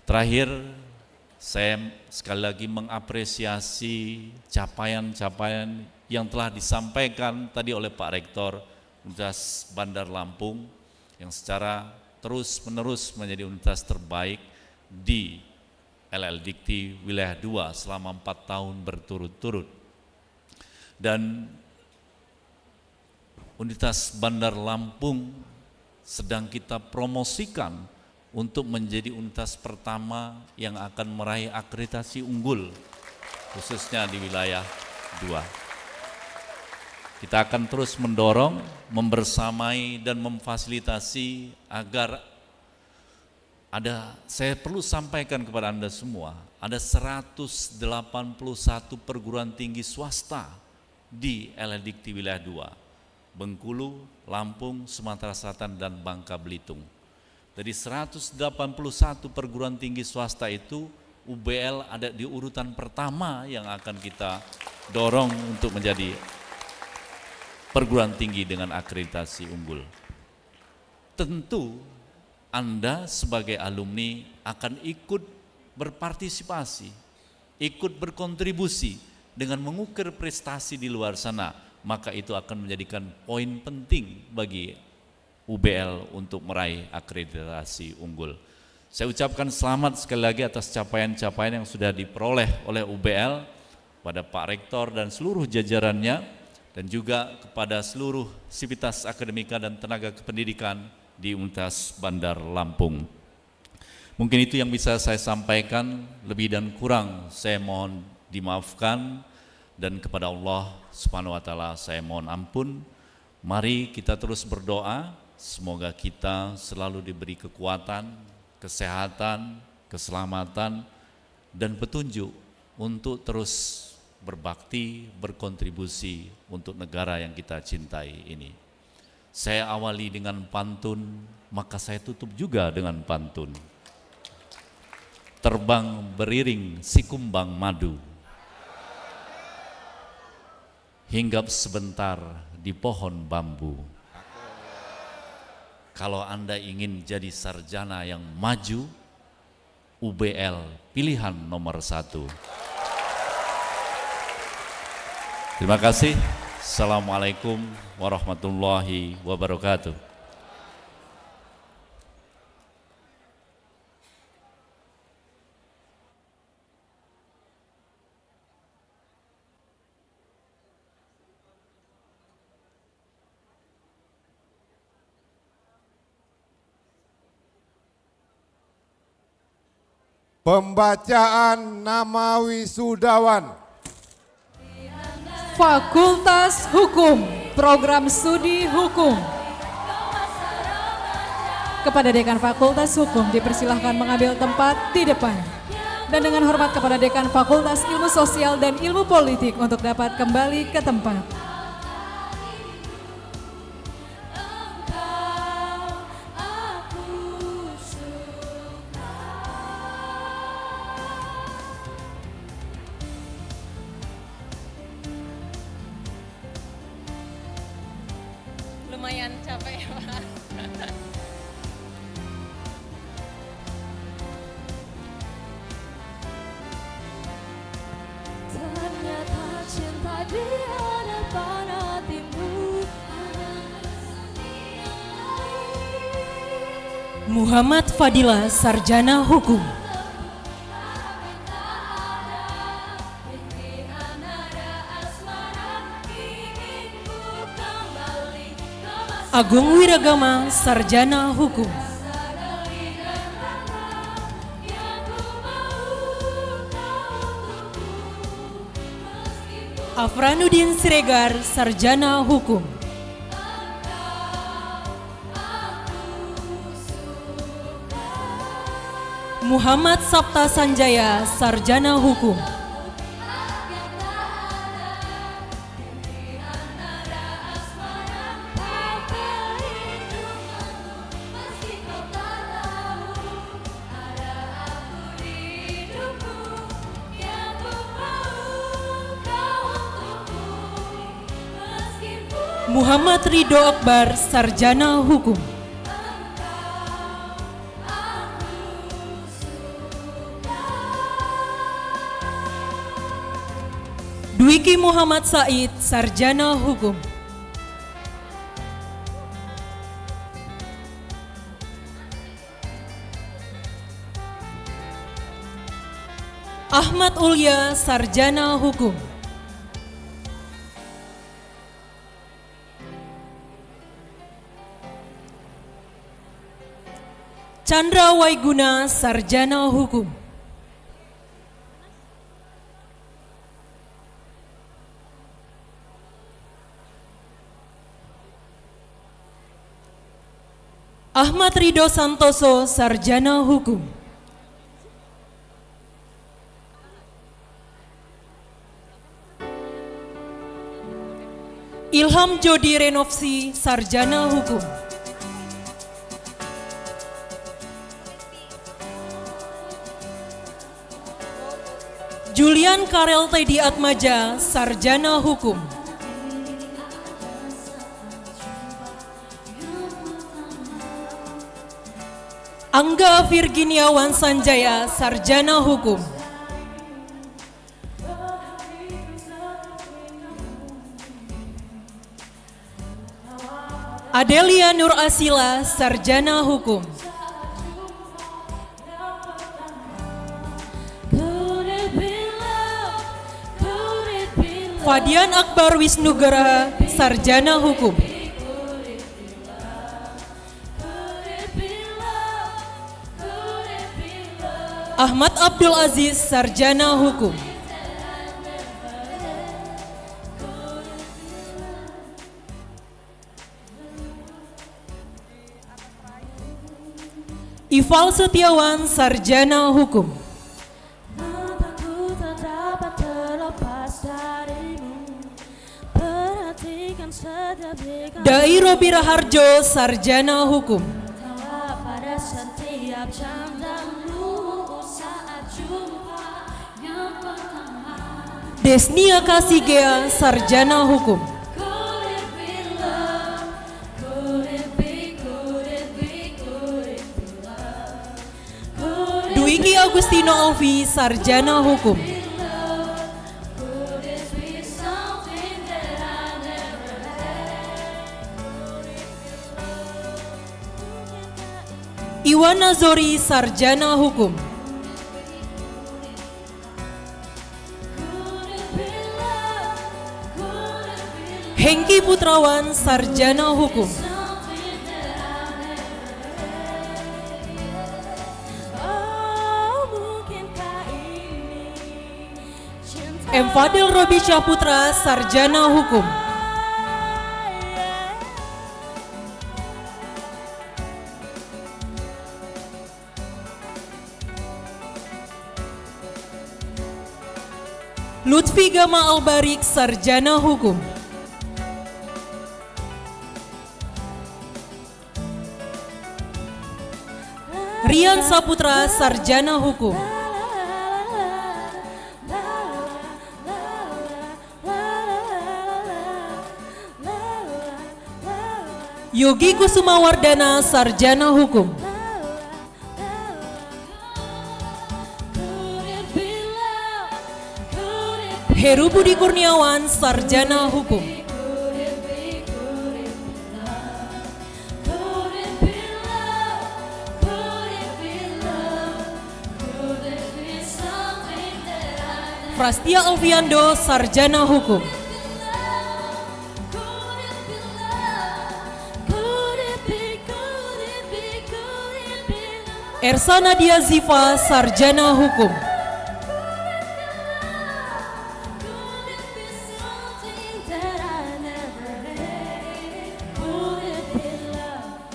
Terakhir, saya sekali lagi mengapresiasi capaian-capaian yang telah disampaikan tadi oleh Pak Rektor Universitas Bandar Lampung yang secara terus-menerus menjadi universitas terbaik di LL Dikti Wilayah 2 selama 4 tahun berturut-turut. Dan Universitas Bandar Lampung sedang kita promosikan untuk menjadi universitas pertama yang akan meraih akreditasi unggul khususnya di wilayah 2. Kita akan terus mendorong, membersamai dan memfasilitasi agar saya perlu sampaikan kepada Anda semua, ada 181 perguruan tinggi swasta di LL Dikti Wilayah 2. Bengkulu, Lampung, Sumatera Selatan, dan Bangka Belitung. Dari 181 perguruan tinggi swasta itu, UBL ada di urutan pertama yang akan kita dorong untuk menjadi perguruan tinggi dengan akreditasi unggul. Tentu Anda sebagai alumni akan ikut berpartisipasi, ikut berkontribusi dengan mengukir prestasi di luar sana, maka itu akan menjadikan poin penting bagi UBL untuk meraih akreditasi unggul. Saya ucapkan selamat sekali lagi atas capaian-capaian yang sudah diperoleh oleh UBL pada Pak Rektor dan seluruh jajarannya, dan juga kepada seluruh sivitas akademika dan tenaga kependidikan di Universitas Bandar Lampung. Mungkin itu yang bisa saya sampaikan, lebih dan kurang saya mohon dimaafkan, dan kepada Allah Subhanahu wa Ta'ala saya mohon ampun. Mari kita terus berdoa, semoga kita selalu diberi kekuatan, kesehatan, keselamatan, dan petunjuk untuk terus berbakti, berkontribusi untuk negara yang kita cintai ini. Saya awali dengan pantun, maka saya tutup juga dengan pantun. Terbang beriring si kumbang madu, hinggap sebentar di pohon bambu. Kalau Anda ingin jadi sarjana yang maju, UBL pilihan nomor 1. Terima kasih. Assalamualaikum warahmatullahi wabarakatuh. Pembacaan nama wisudawan. Fakultas Hukum, Program Studi Hukum. Kepada Dekan Fakultas Hukum dipersilahkan mengambil tempat di depan. Dan dengan hormat kepada Dekan Fakultas Ilmu Sosial dan Ilmu Politik untuk dapat kembali ke tempat. Lumayan capek ya Pak. Ternyata cinta di hadapan hatimu. Muhammad Fadila, Sarjana Hukum. Agung Wiragama, Sarjana Hukum. Afranuddin Siregar, Sarjana Hukum. Muhammad Sabta Sanjaya, Sarjana Hukum. Muhammad Ridho Akbar, Sarjana Hukum. Dwiki Muhammad Said, Sarjana Hukum. Ahmad Ulya, Sarjana Hukum. Chandra Waiguna, Sarjana Hukum. Ahmad Ridho Santoso, Sarjana Hukum. Ilham Jodi Renovsi, Sarjana Hukum. Julian Karel Teddy Atmaja, Sarjana Hukum. Angga Virginiawan Sanjaya, Sarjana Hukum. Adelia Nur Asila, Sarjana Hukum. Fadian Akbar Wisnugraha, Sarjana Hukum. Ahmad Abdul Aziz, Sarjana Hukum. Ival Setiawan, Sarjana Hukum. Mataku tak dapat terlepas darimu, perhatikan setiap bisikan Dai Robi Raharjo, Sarjana Hukum. tawa pada setiap jam dan lupa saat jumpa yang pertama. Desnia Kasigea, Sarjana Hukum. Could it be love? Could it be, could it be, could it be love? Could it Dwiki Agustino Alfi, Sarjana Hukum. Could it be something that I never had? Iwan Nazori, Sarjana Hukum. Hengki Putrawan, Sarjana Hukum. Oh, mungkinkah ini cinta? M. Fadil Robi Syahputra, Sarjana Hukum. Lutfi Gama Albarik, Sarjana Hukum. Rian Saputra, Sarjana Hukum. Yogi Kusumawardana, Sarjana Hukum. Heru Budi Kurniawan, Sarjana Hukum. Prastia Alfiando, Sarjana Hukum. Ersa Nadia Ziva, Sarjana Hukum.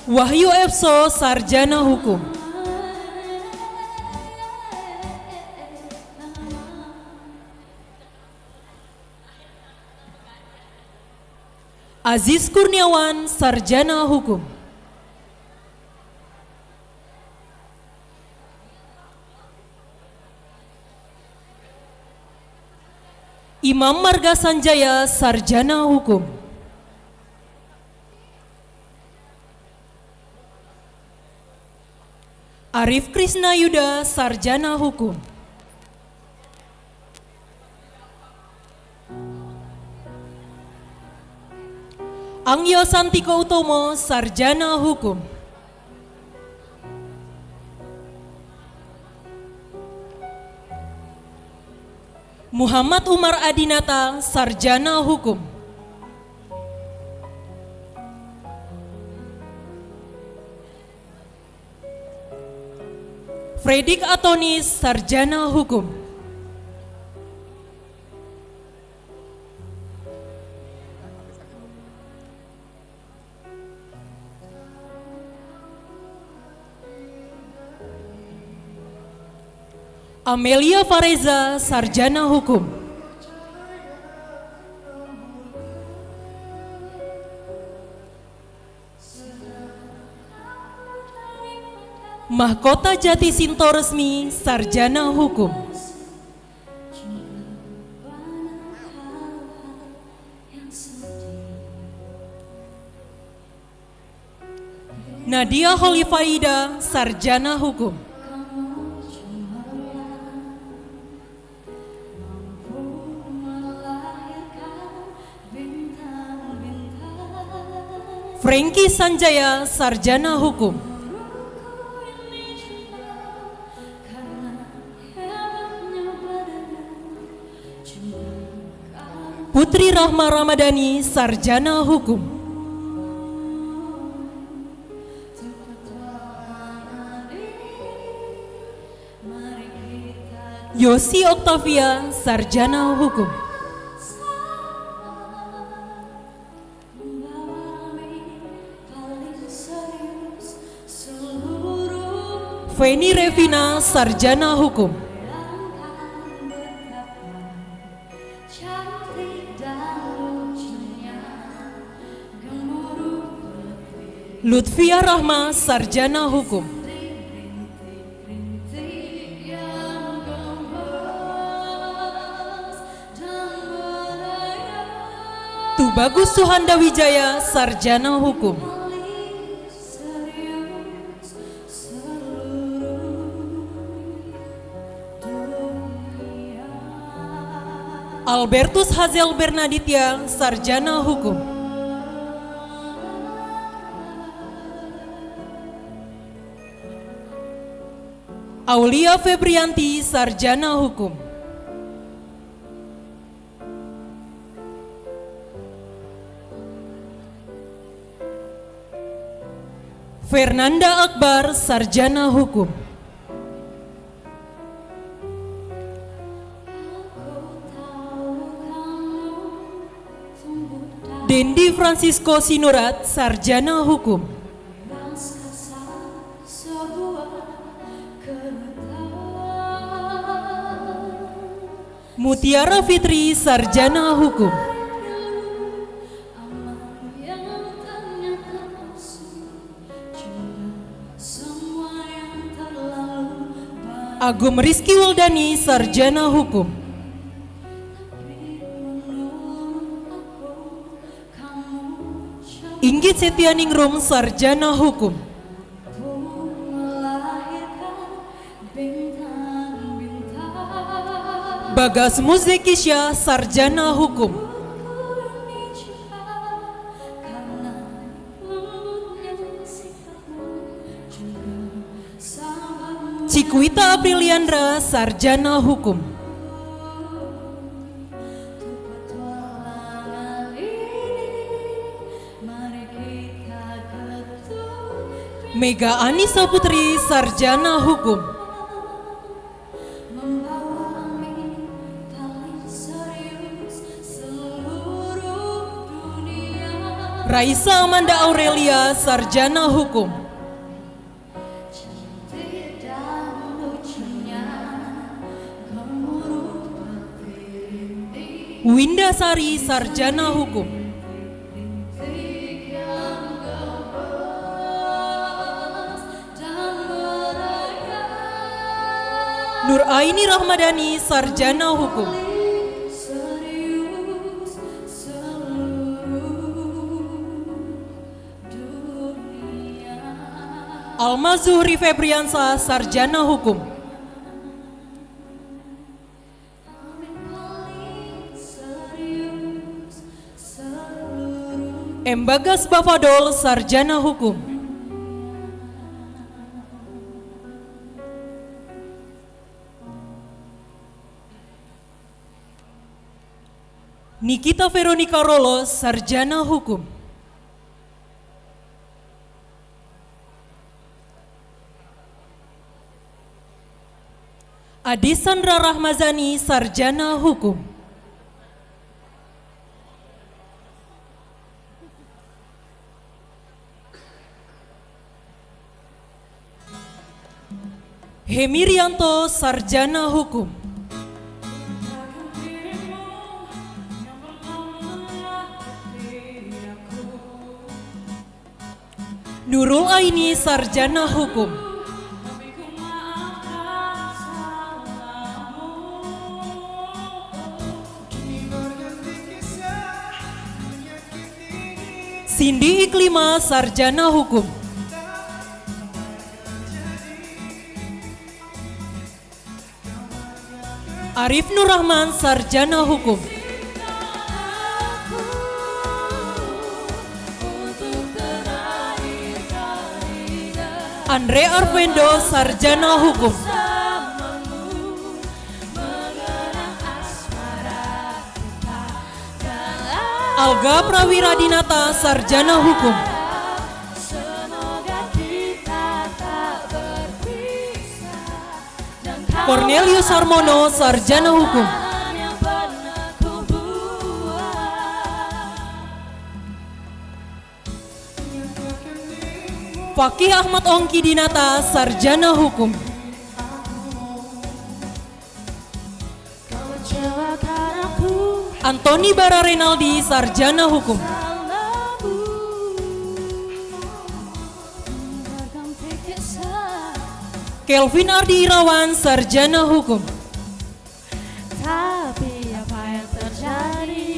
Wahyu Epso, Sarjana Hukum. Aziz Kurniawan, Sarjana Hukum. Imam Marga Sanjaya, Sarjana Hukum. Arif Krisna Yuda, Sarjana Hukum. Angyo Santiko Utomo, Sarjana Hukum. Muhammad Umar Adinata, Sarjana Hukum. Fredik Atonis, Sarjana Hukum. Amelia Fareza, Sarjana Hukum. Mahkota Jati Sinto Resmi Sarjana Hukum. Nadia Holifaida Sarjana Hukum. Franky Sanjaya Sarjana Hukum. Putri Rahma Ramadhani Sarjana Hukum. Yosi Oktavia Sarjana Hukum. Feni Revina Sarjana Hukum. Lutfia Rahma Sarjana Hukum. Tubagus Suhanda Wijaya Sarjana Hukum. Albertus Hazel Bernaditya Sarjana Hukum. Aulia Febrianti Sarjana Hukum. Fernanda Akbar Sarjana Hukum. Dendi Francisco Sinurat Sarjana Hukum. Mutiara Fitri Sarjana Hukum. Agum Rizky Wuldani Sarjana Hukum. Inggit Setianingrum Sarjana Hukum. Bagas Muzekisya Sarjana Hukum. Cikwita Apriliandra Sarjana Hukum. Mega Anissa Putri Sarjana Hukum. Raisa Amanda Aurelia Sarjana Hukum. Winda Sari Sarjana Hukum. Nur Aini Rahmadani Sarjana Hukum. Alma Zuhri Febriansa Sarjana Hukum. Bagas Bafadol Sarjana Hukum. Nikita Veronica Rolos Sarjana Hukum. Adi Sandra Rahmazani Sarjana Hukum. Hemirianto Sarjana Hukum. Nurul Aini Sarjana Hukum. Cindy Iklima, Sarjana Hukum. Arif Nur Rahman, Sarjana Hukum. Andre Arvendo, Sarjana Hukum. Alga Prawira Dinata, Sarjana Hukum. Cornelius Harmono, Sarjana Hukum. Fakih Ahmad Ongki Dinata, Sarjana Hukum. Antoni Bara Renaldi, Sarjana Hukum. Kelvin Ardi Irawan, Sarjana Hukum. Tapi apa yang terjadi?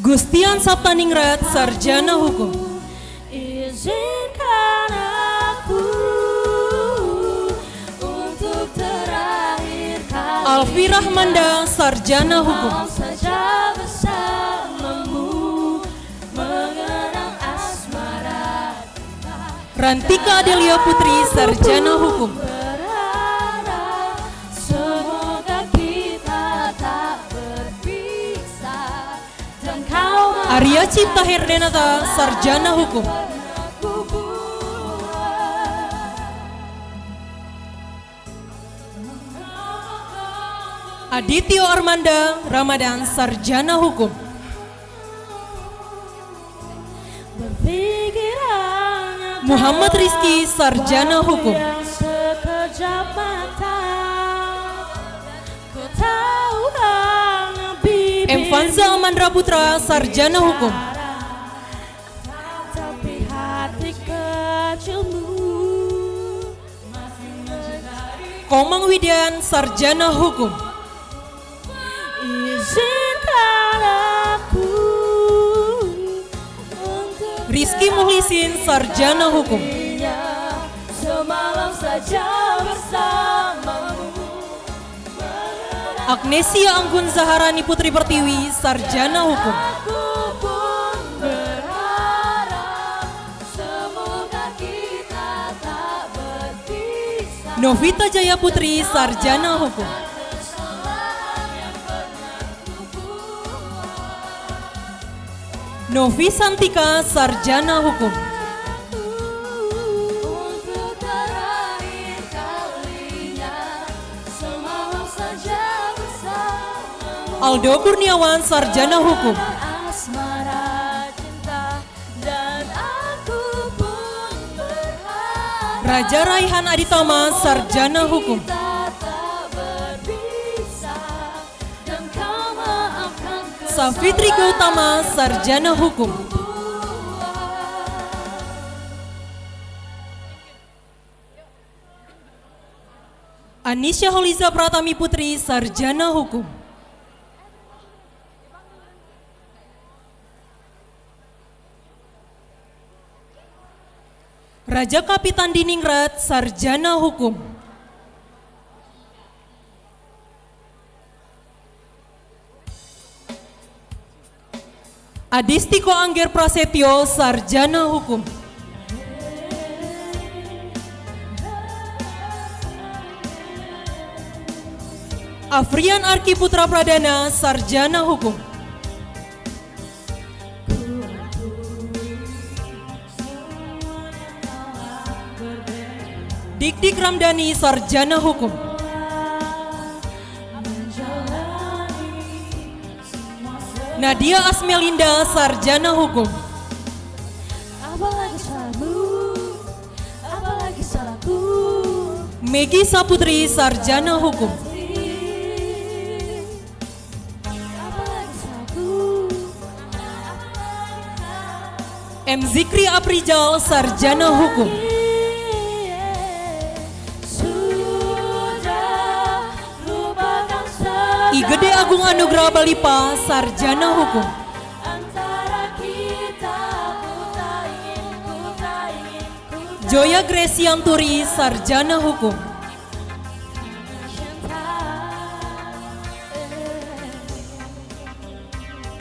Gustian Saptaningrat, Sarjana Hukum. Izinkan aku untuk terakhir kali Alfi Rahmanda, Sarjana Hukum. mau saja bersamamu mengenang asmara Rantika Adelia Putri, Sarjana Hukum. berharap semoga kita tak berpisah dan kau Arya Cipta Herdenata, Sarjana Hukum. Adityo Armanda Ramadan, Sarjana Hukum. berpikir hanya Muhammad Rizky, Sarjana Hukum. yang sekejap mata ku tahu hanya bibir M. Fanza Amandra Putra, Sarjana Hukum. tapi hati kecilmu masih mencari Komang Widian, Sarjana Hukum. izinkan aku untuk Rizky Muhlisin, Sarjana Hukum. terakhirnya semalam saja bersamamu Agnesia Anggun Zaharani Putri Pertiwi, Sarjana Hukum. aku pun berharap semoga kita tak berpisah Novita Jaya Putri, Sarjana Hukum. Novi Santika, Sarjana Hukum. untuk terakhir kalinya semalam saja bersamamu Aldo Kurniawan, Sarjana Hukum. asmara cinta dan aku pun berharap Raja Raihan Aditama, Sarjana Hukum. kita tak berpisah dan kau maafkan Safitri Gautama, Sarjana Hukum. Anisya Holiza Pratami Putri, Sarjana Hukum. Raja Kapitan Diningrat, Sarjana Hukum. Adistiko Angger Prasetyo, Sarjana Hukum. Afrian Arki Putra Pradana, Sarjana Hukum. Dik Ramdhani, Sarjana Hukum. Nadia Asmelinda, Sarjana Hukum. apalagi salahmu apalagi salahku Megi Saputri, Sarjana Hukum. apalagi salahku M. Zikri Aprijal, Sarjana Hukum. sudah lupakan I Gede Agung Anugrah Balipa, Sarjana Hukum. antara kita Joya Gresianturi, Sarjana Hukum.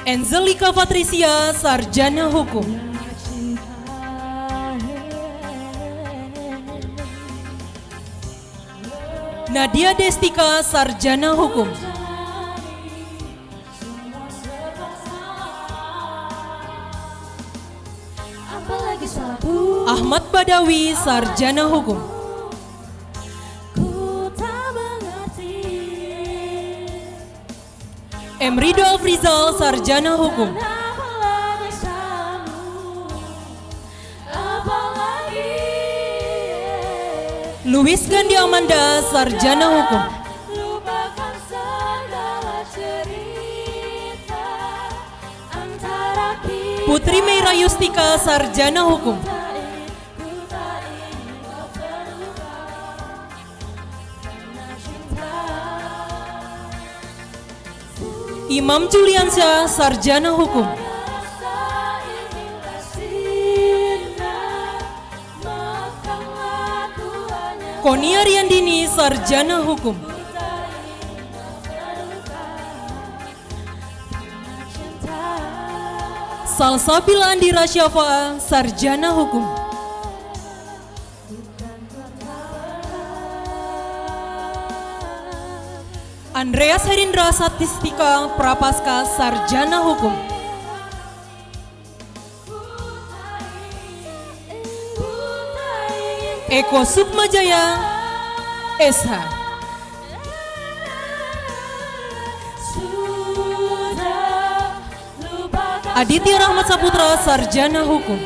Enzelika Patricia, Sarjana Hukum. Nadia Destika, Sarjana Hukum. Ahmad Badawi, Sarjana Hukum. Emrido Afrizal, Sarjana Hukum. Luis Gandi Amanda, Sarjana Hukum. Putri Meira Yustika, Sarjana Hukum. Imam Juliansyah, Sarjana Hukum. Konia Riandini, Sarjana Hukum. Salsabila Andira Syafa'a, Sarjana Hukum. Andreas Herindra Satistika, Prapaska, Sarjana Hukum. Eko Sukmajaya, SH. Aditya Rahmat Saputra, Sarjana Hukum.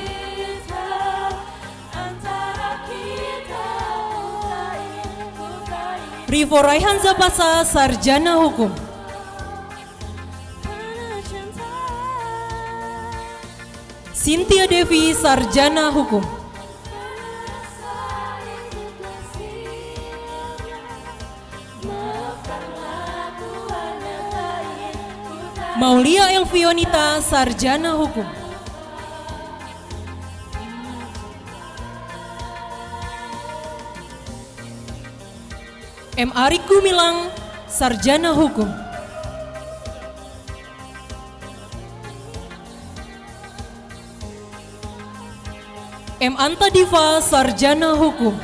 Rivo Raihan Zapasa, Sarjana Hukum. Cynthia Devi, Sarjana Hukum. Maulia Elvionita, Sarjana Hukum. M. Arik Gumilang, Sarjana Hukum. M. Anta Diva, Sarjana Hukum.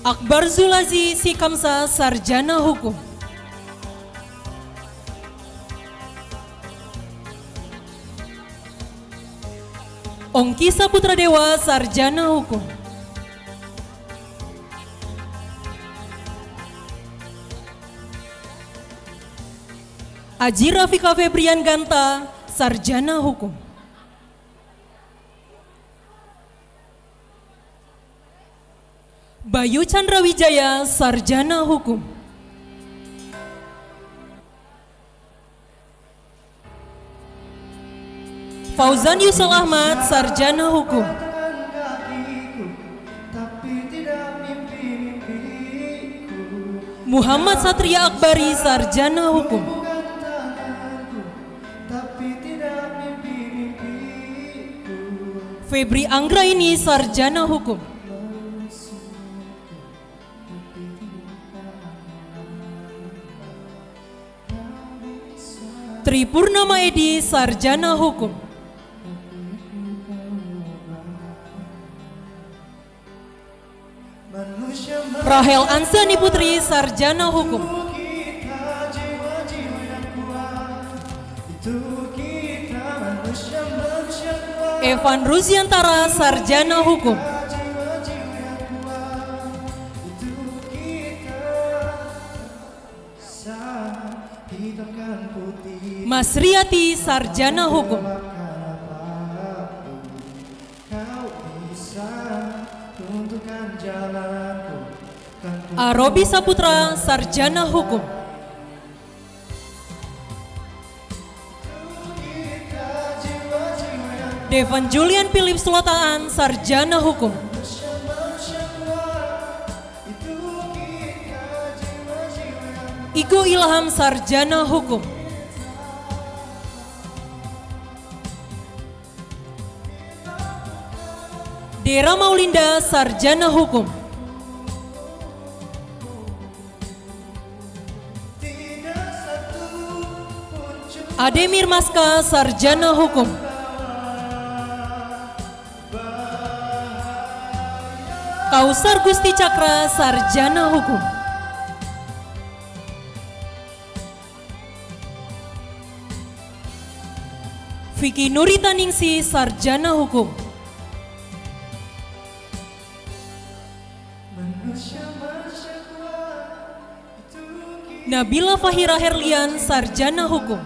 Akbar Zulazi Sikamsa, Sarjana Hukum. Ongki Saputra Dewa, Sarjana Hukum. Aji Rafika Febrian Ganta, Sarjana Hukum. Bayu Chandra Wijaya, Sarjana Hukum. Fauzan Yusuf Ahmad, Sarjana Hukum. Muhammad Satria Akbari, Sarjana Hukum. Febri Anggraini, Sarjana Hukum. Tripurnama Edi, Sarjana Hukum. Rahel Ansani Putri, Sarjana Hukum. Evan Ruziantara, Sarjana Hukum. Mas Riyati, Sarjana Hukum. Arobi Saputra, Sarjana Hukum. Devan Julian Philip Sulataan, Sarjana Hukum. Igo Ilham, Sarjana Hukum. Dera Maulinda, Sarjana Hukum. Ade Mirmaska, Sarjana Hukum. Kausar Gusti Cakra, Sarjana Hukum. Vicky Nurita Ningsi, Sarjana Hukum. Nabila Fahira Herlian, Sarjana Hukum.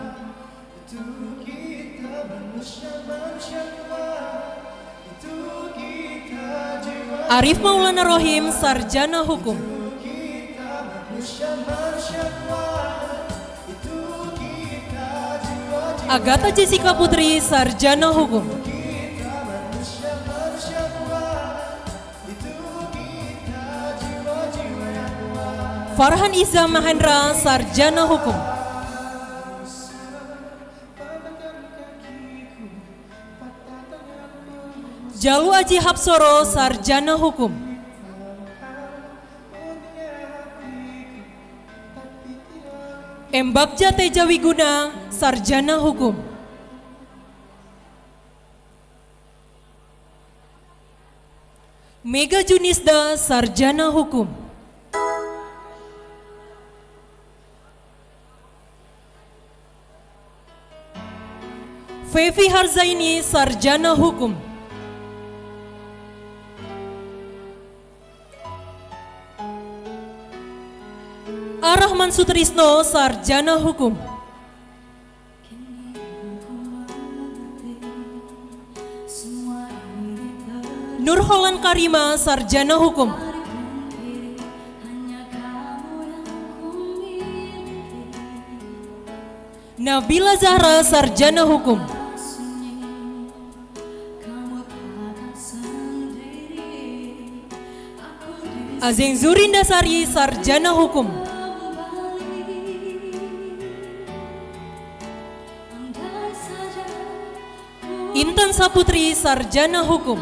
Arif Maulana Rohim, Sarjana Hukum. Agatha Jessica Putri, Sarjana Hukum. Farhan Iza Mahendra, Sarjana Hukum. Jalu Aji Hapsoro, Sarjana Hukum. Embagja Teja Wiguna, Sarjana Hukum. Mega Junisda, Sarjana Hukum. Fevi Harzaini, Sarjana Hukum. Arahman Sutrisno, Sarjana Hukum. Nurholan Karima, Sarjana Hukum. Nabila Zahra, Sarjana Hukum. Azeng Zurindasari, Sarjana Hukum. Intan Saputri, Sarjana Hukum.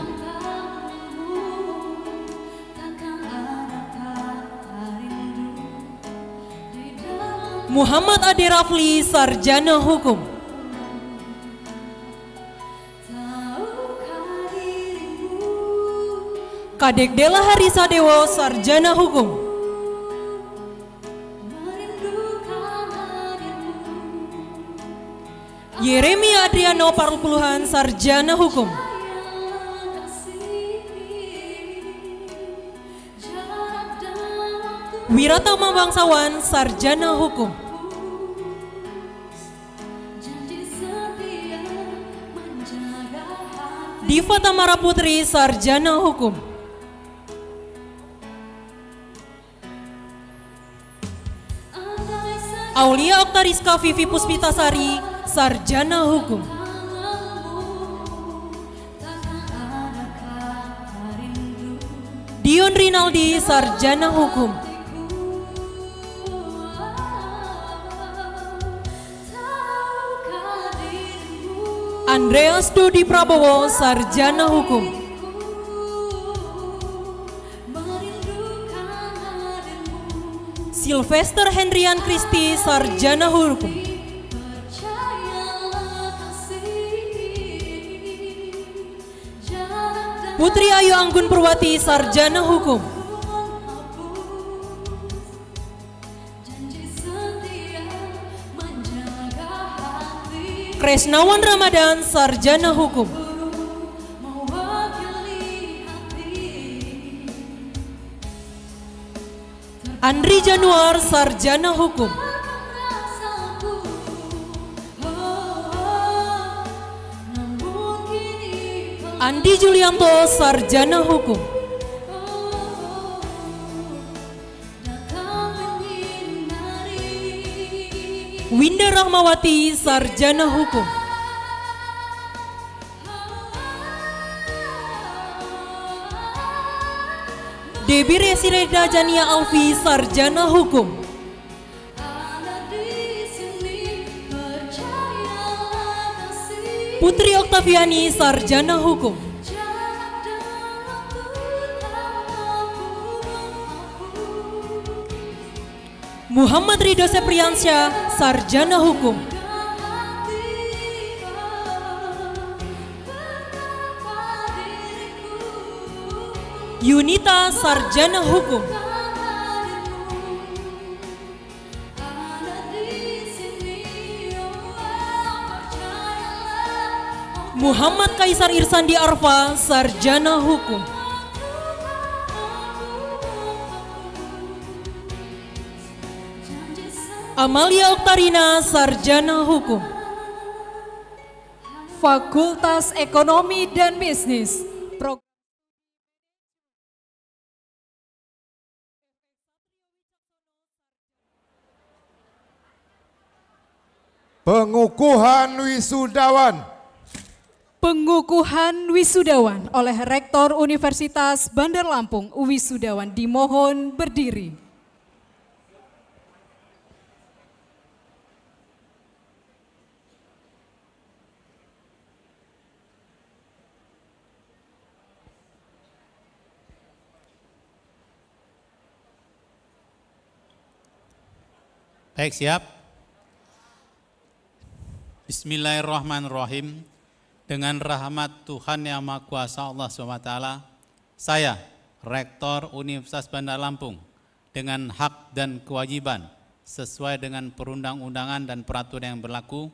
Muhammad Ade Rafli, Sarjana Hukum. Kadek Dela Harisa Dewo, Sarjana Hukum. Yeremia Adriano Parupuluhan, Sarjana Hukum. Wiratama Bangsawan, Sarjana Hukum. Diva Tamara Putri, Sarjana Hukum. Aulia Oktariska Vivi Puspitasari, Sarjana Hukum. Dion Rinaldi, Sarjana Hukum. Andreas Dodi Prabowo, Sarjana Hukum. Sylvester Hendrian Kristi, Sarjana Hukum. Putri Ayu Anggun Purwati, Sarjana Hukum. Kresnawan Ramadan, Sarjana Hukum. Andri Januar, Sarjana Hukum. Andi Julianto, Sarjana Hukum. Winda Rahmawati, Sarjana Hukum. Debi Resireda Jania Alfi, Sarjana Hukum. Putri Oktaviani, Sarjana Hukum. Muhammad Ridho Sepriansyah, Sarjana Hukum. Yunita, Sarjana Hukum. Muhammad Kaisar Irsandi Arfa, Sarjana Hukum. Amalia Oktarina, Sarjana Hukum. Fakultas Ekonomi dan Bisnis. Pengukuhan wisudawan. Pengukuhan wisudawan oleh Rektor Universitas Bandar Lampung. Wisudawan dimohon berdiri. Baik, siap. Bismillahirrahmanirrahim. Dengan rahmat Tuhan Yang Maha Kuasa Allah SWT, saya, Rektor Universitas Bandar Lampung, dengan hak dan kewajiban sesuai dengan perundang-undangan dan peraturan yang berlaku,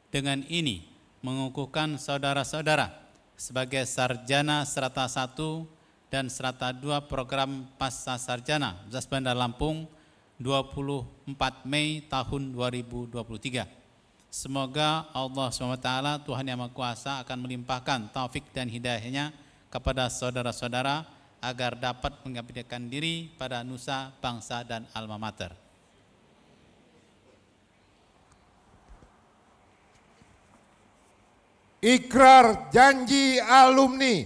dengan ini mengukuhkan saudara-saudara sebagai sarjana serata 1 dan serata 2 program Pasca Sarjana Universitas Bandar Lampung 24 Mei tahun 2023. Semoga Allah SWT, Tuhan Yang Maha Kuasa, akan melimpahkan taufik dan hidayahnya kepada saudara-saudara agar dapat mengabdikan diri pada nusa, bangsa, dan alma mater. Ikrar janji alumni.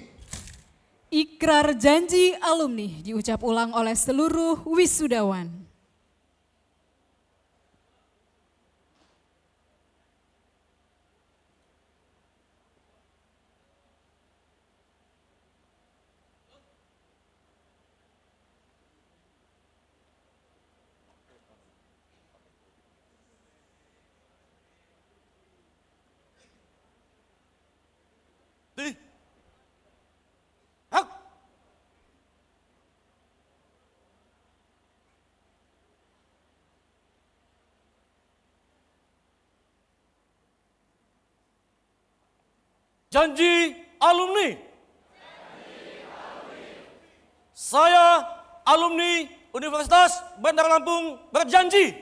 Ikrar janji alumni diucap ulang oleh seluruh wisudawan. Janji alumni. Saya, alumni Universitas Bandar Lampung, berjanji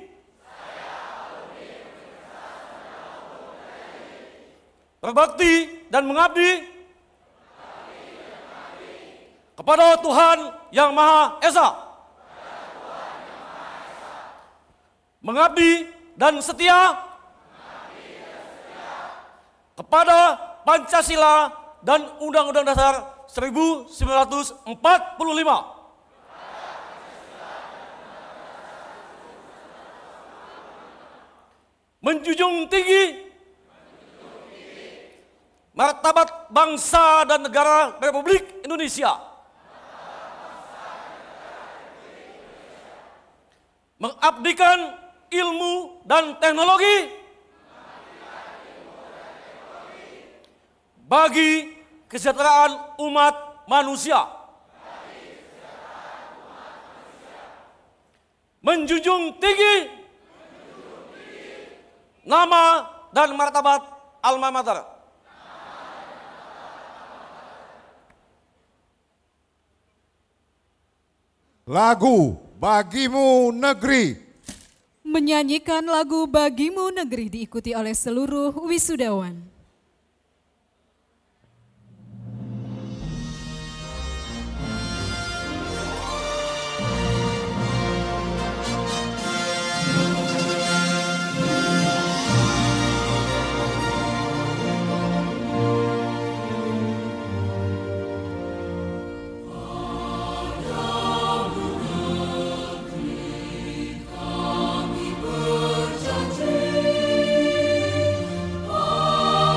berbakti dan mengabdi kepada Tuhan Yang Maha Esa, mengabdi dan setia kepada Pancasila dan Undang-Undang Dasar 1945. Menjunjung tinggi martabat bangsa dan negara Republik Indonesia. Mengabdikan ilmu dan teknologi bagi kesejahteraan umat manusia. Menjunjung tinggi nama dan martabat alma mater. Lagu Bagimu Negeri. Menyanyikan lagu Bagimu Negeri diikuti oleh seluruh wisudawan. Oh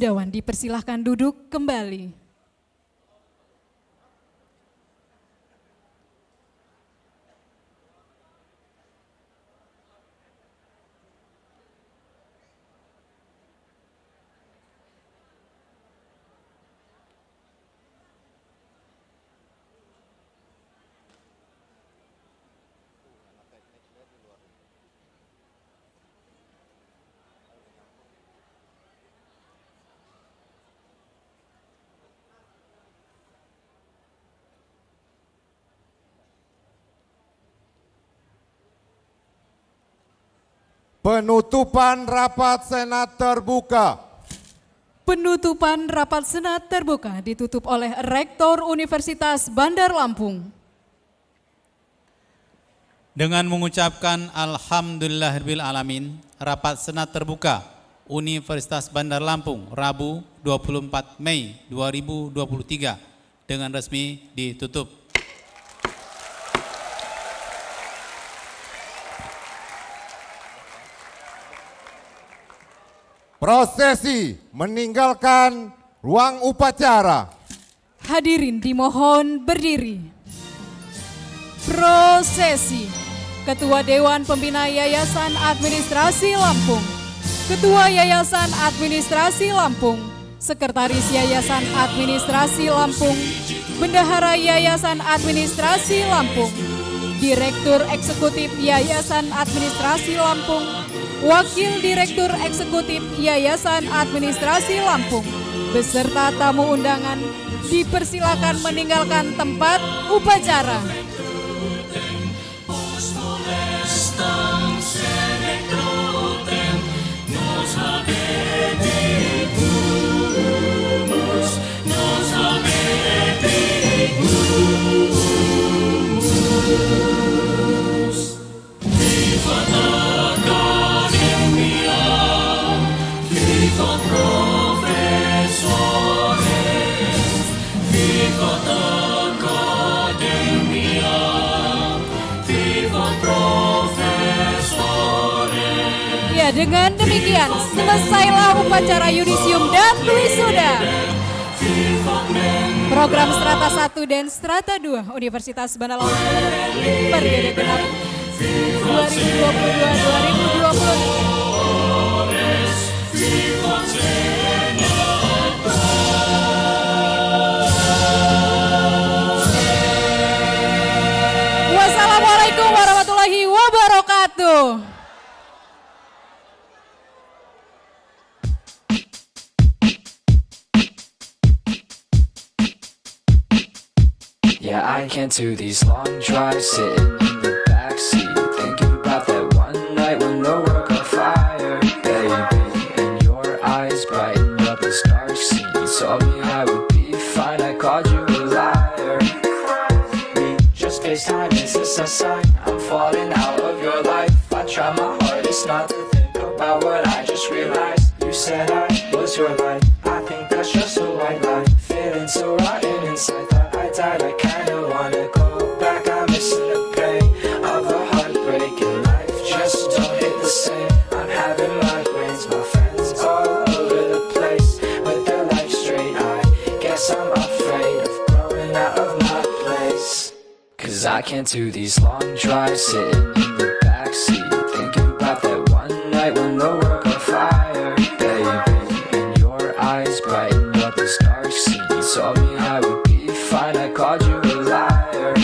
wisudawan dipersilahkan duduk kembali. Penutupan rapat Senat terbuka. Penutupan rapat Senat terbuka ditutup oleh Rektor Universitas Bandar Lampung. Dengan mengucapkan Alhamdulillahirabbil alamin, rapat Senat terbuka Universitas Bandar Lampung Rabu 24 Mei 2023 dengan resmi ditutup. Prosesi meninggalkan ruang upacara. Hadirin dimohon berdiri. Prosesi. Ketua Dewan Pembina Yayasan Administrasi Lampung, Ketua Yayasan Administrasi Lampung, Sekretaris Yayasan Administrasi Lampung, Bendahara Yayasan Administrasi Lampung, Direktur Eksekutif Yayasan Administrasi Lampung, Wakil Direktur Eksekutif Yayasan Administrasi Lampung, beserta tamu undangan dipersilakan meninggalkan tempat upacara. Dengan demikian, selesailah upacara yudisium dan wisuda. Program Strata 1 dan Strata 2 Universitas Bandar Lampung periode genap 2022-2023. Wassalamualaikum warahmatullahi wabarakatuh. Yeah, I can't do these long drives sitting in the backseat, thinking about that one night when the world got fire, baby, and your eyes brightened up this dark scene. You told me I would be fine, I called you a liar. We just FaceTime, is this a sign? I'm falling out of your life. I try my hardest not to think about what I just realized. You said I was your light, I think that's just a white lie. Feeling so rotten inside, thought I died, I kinda wanna go back. I'm missing the pain of a heartbreak and life just don't hit the same. I'm having migraines, my friends all over the place with their life straight. I guess I'm afraid of growing out of my place, 'cause I can't do these long drives sitting in the backseat, thinking about that one night when the world got fire, baby, and your eyes brightened up this dark scene. You told me I would be fine, I called you a liar.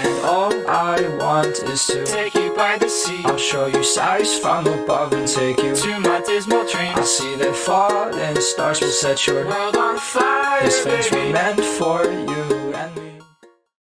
And all I want is to take you by the sea. I'll show you sights from above and take you to my dismal dreams. I'll see the falling stars will set your world on fire. These things were meant for you.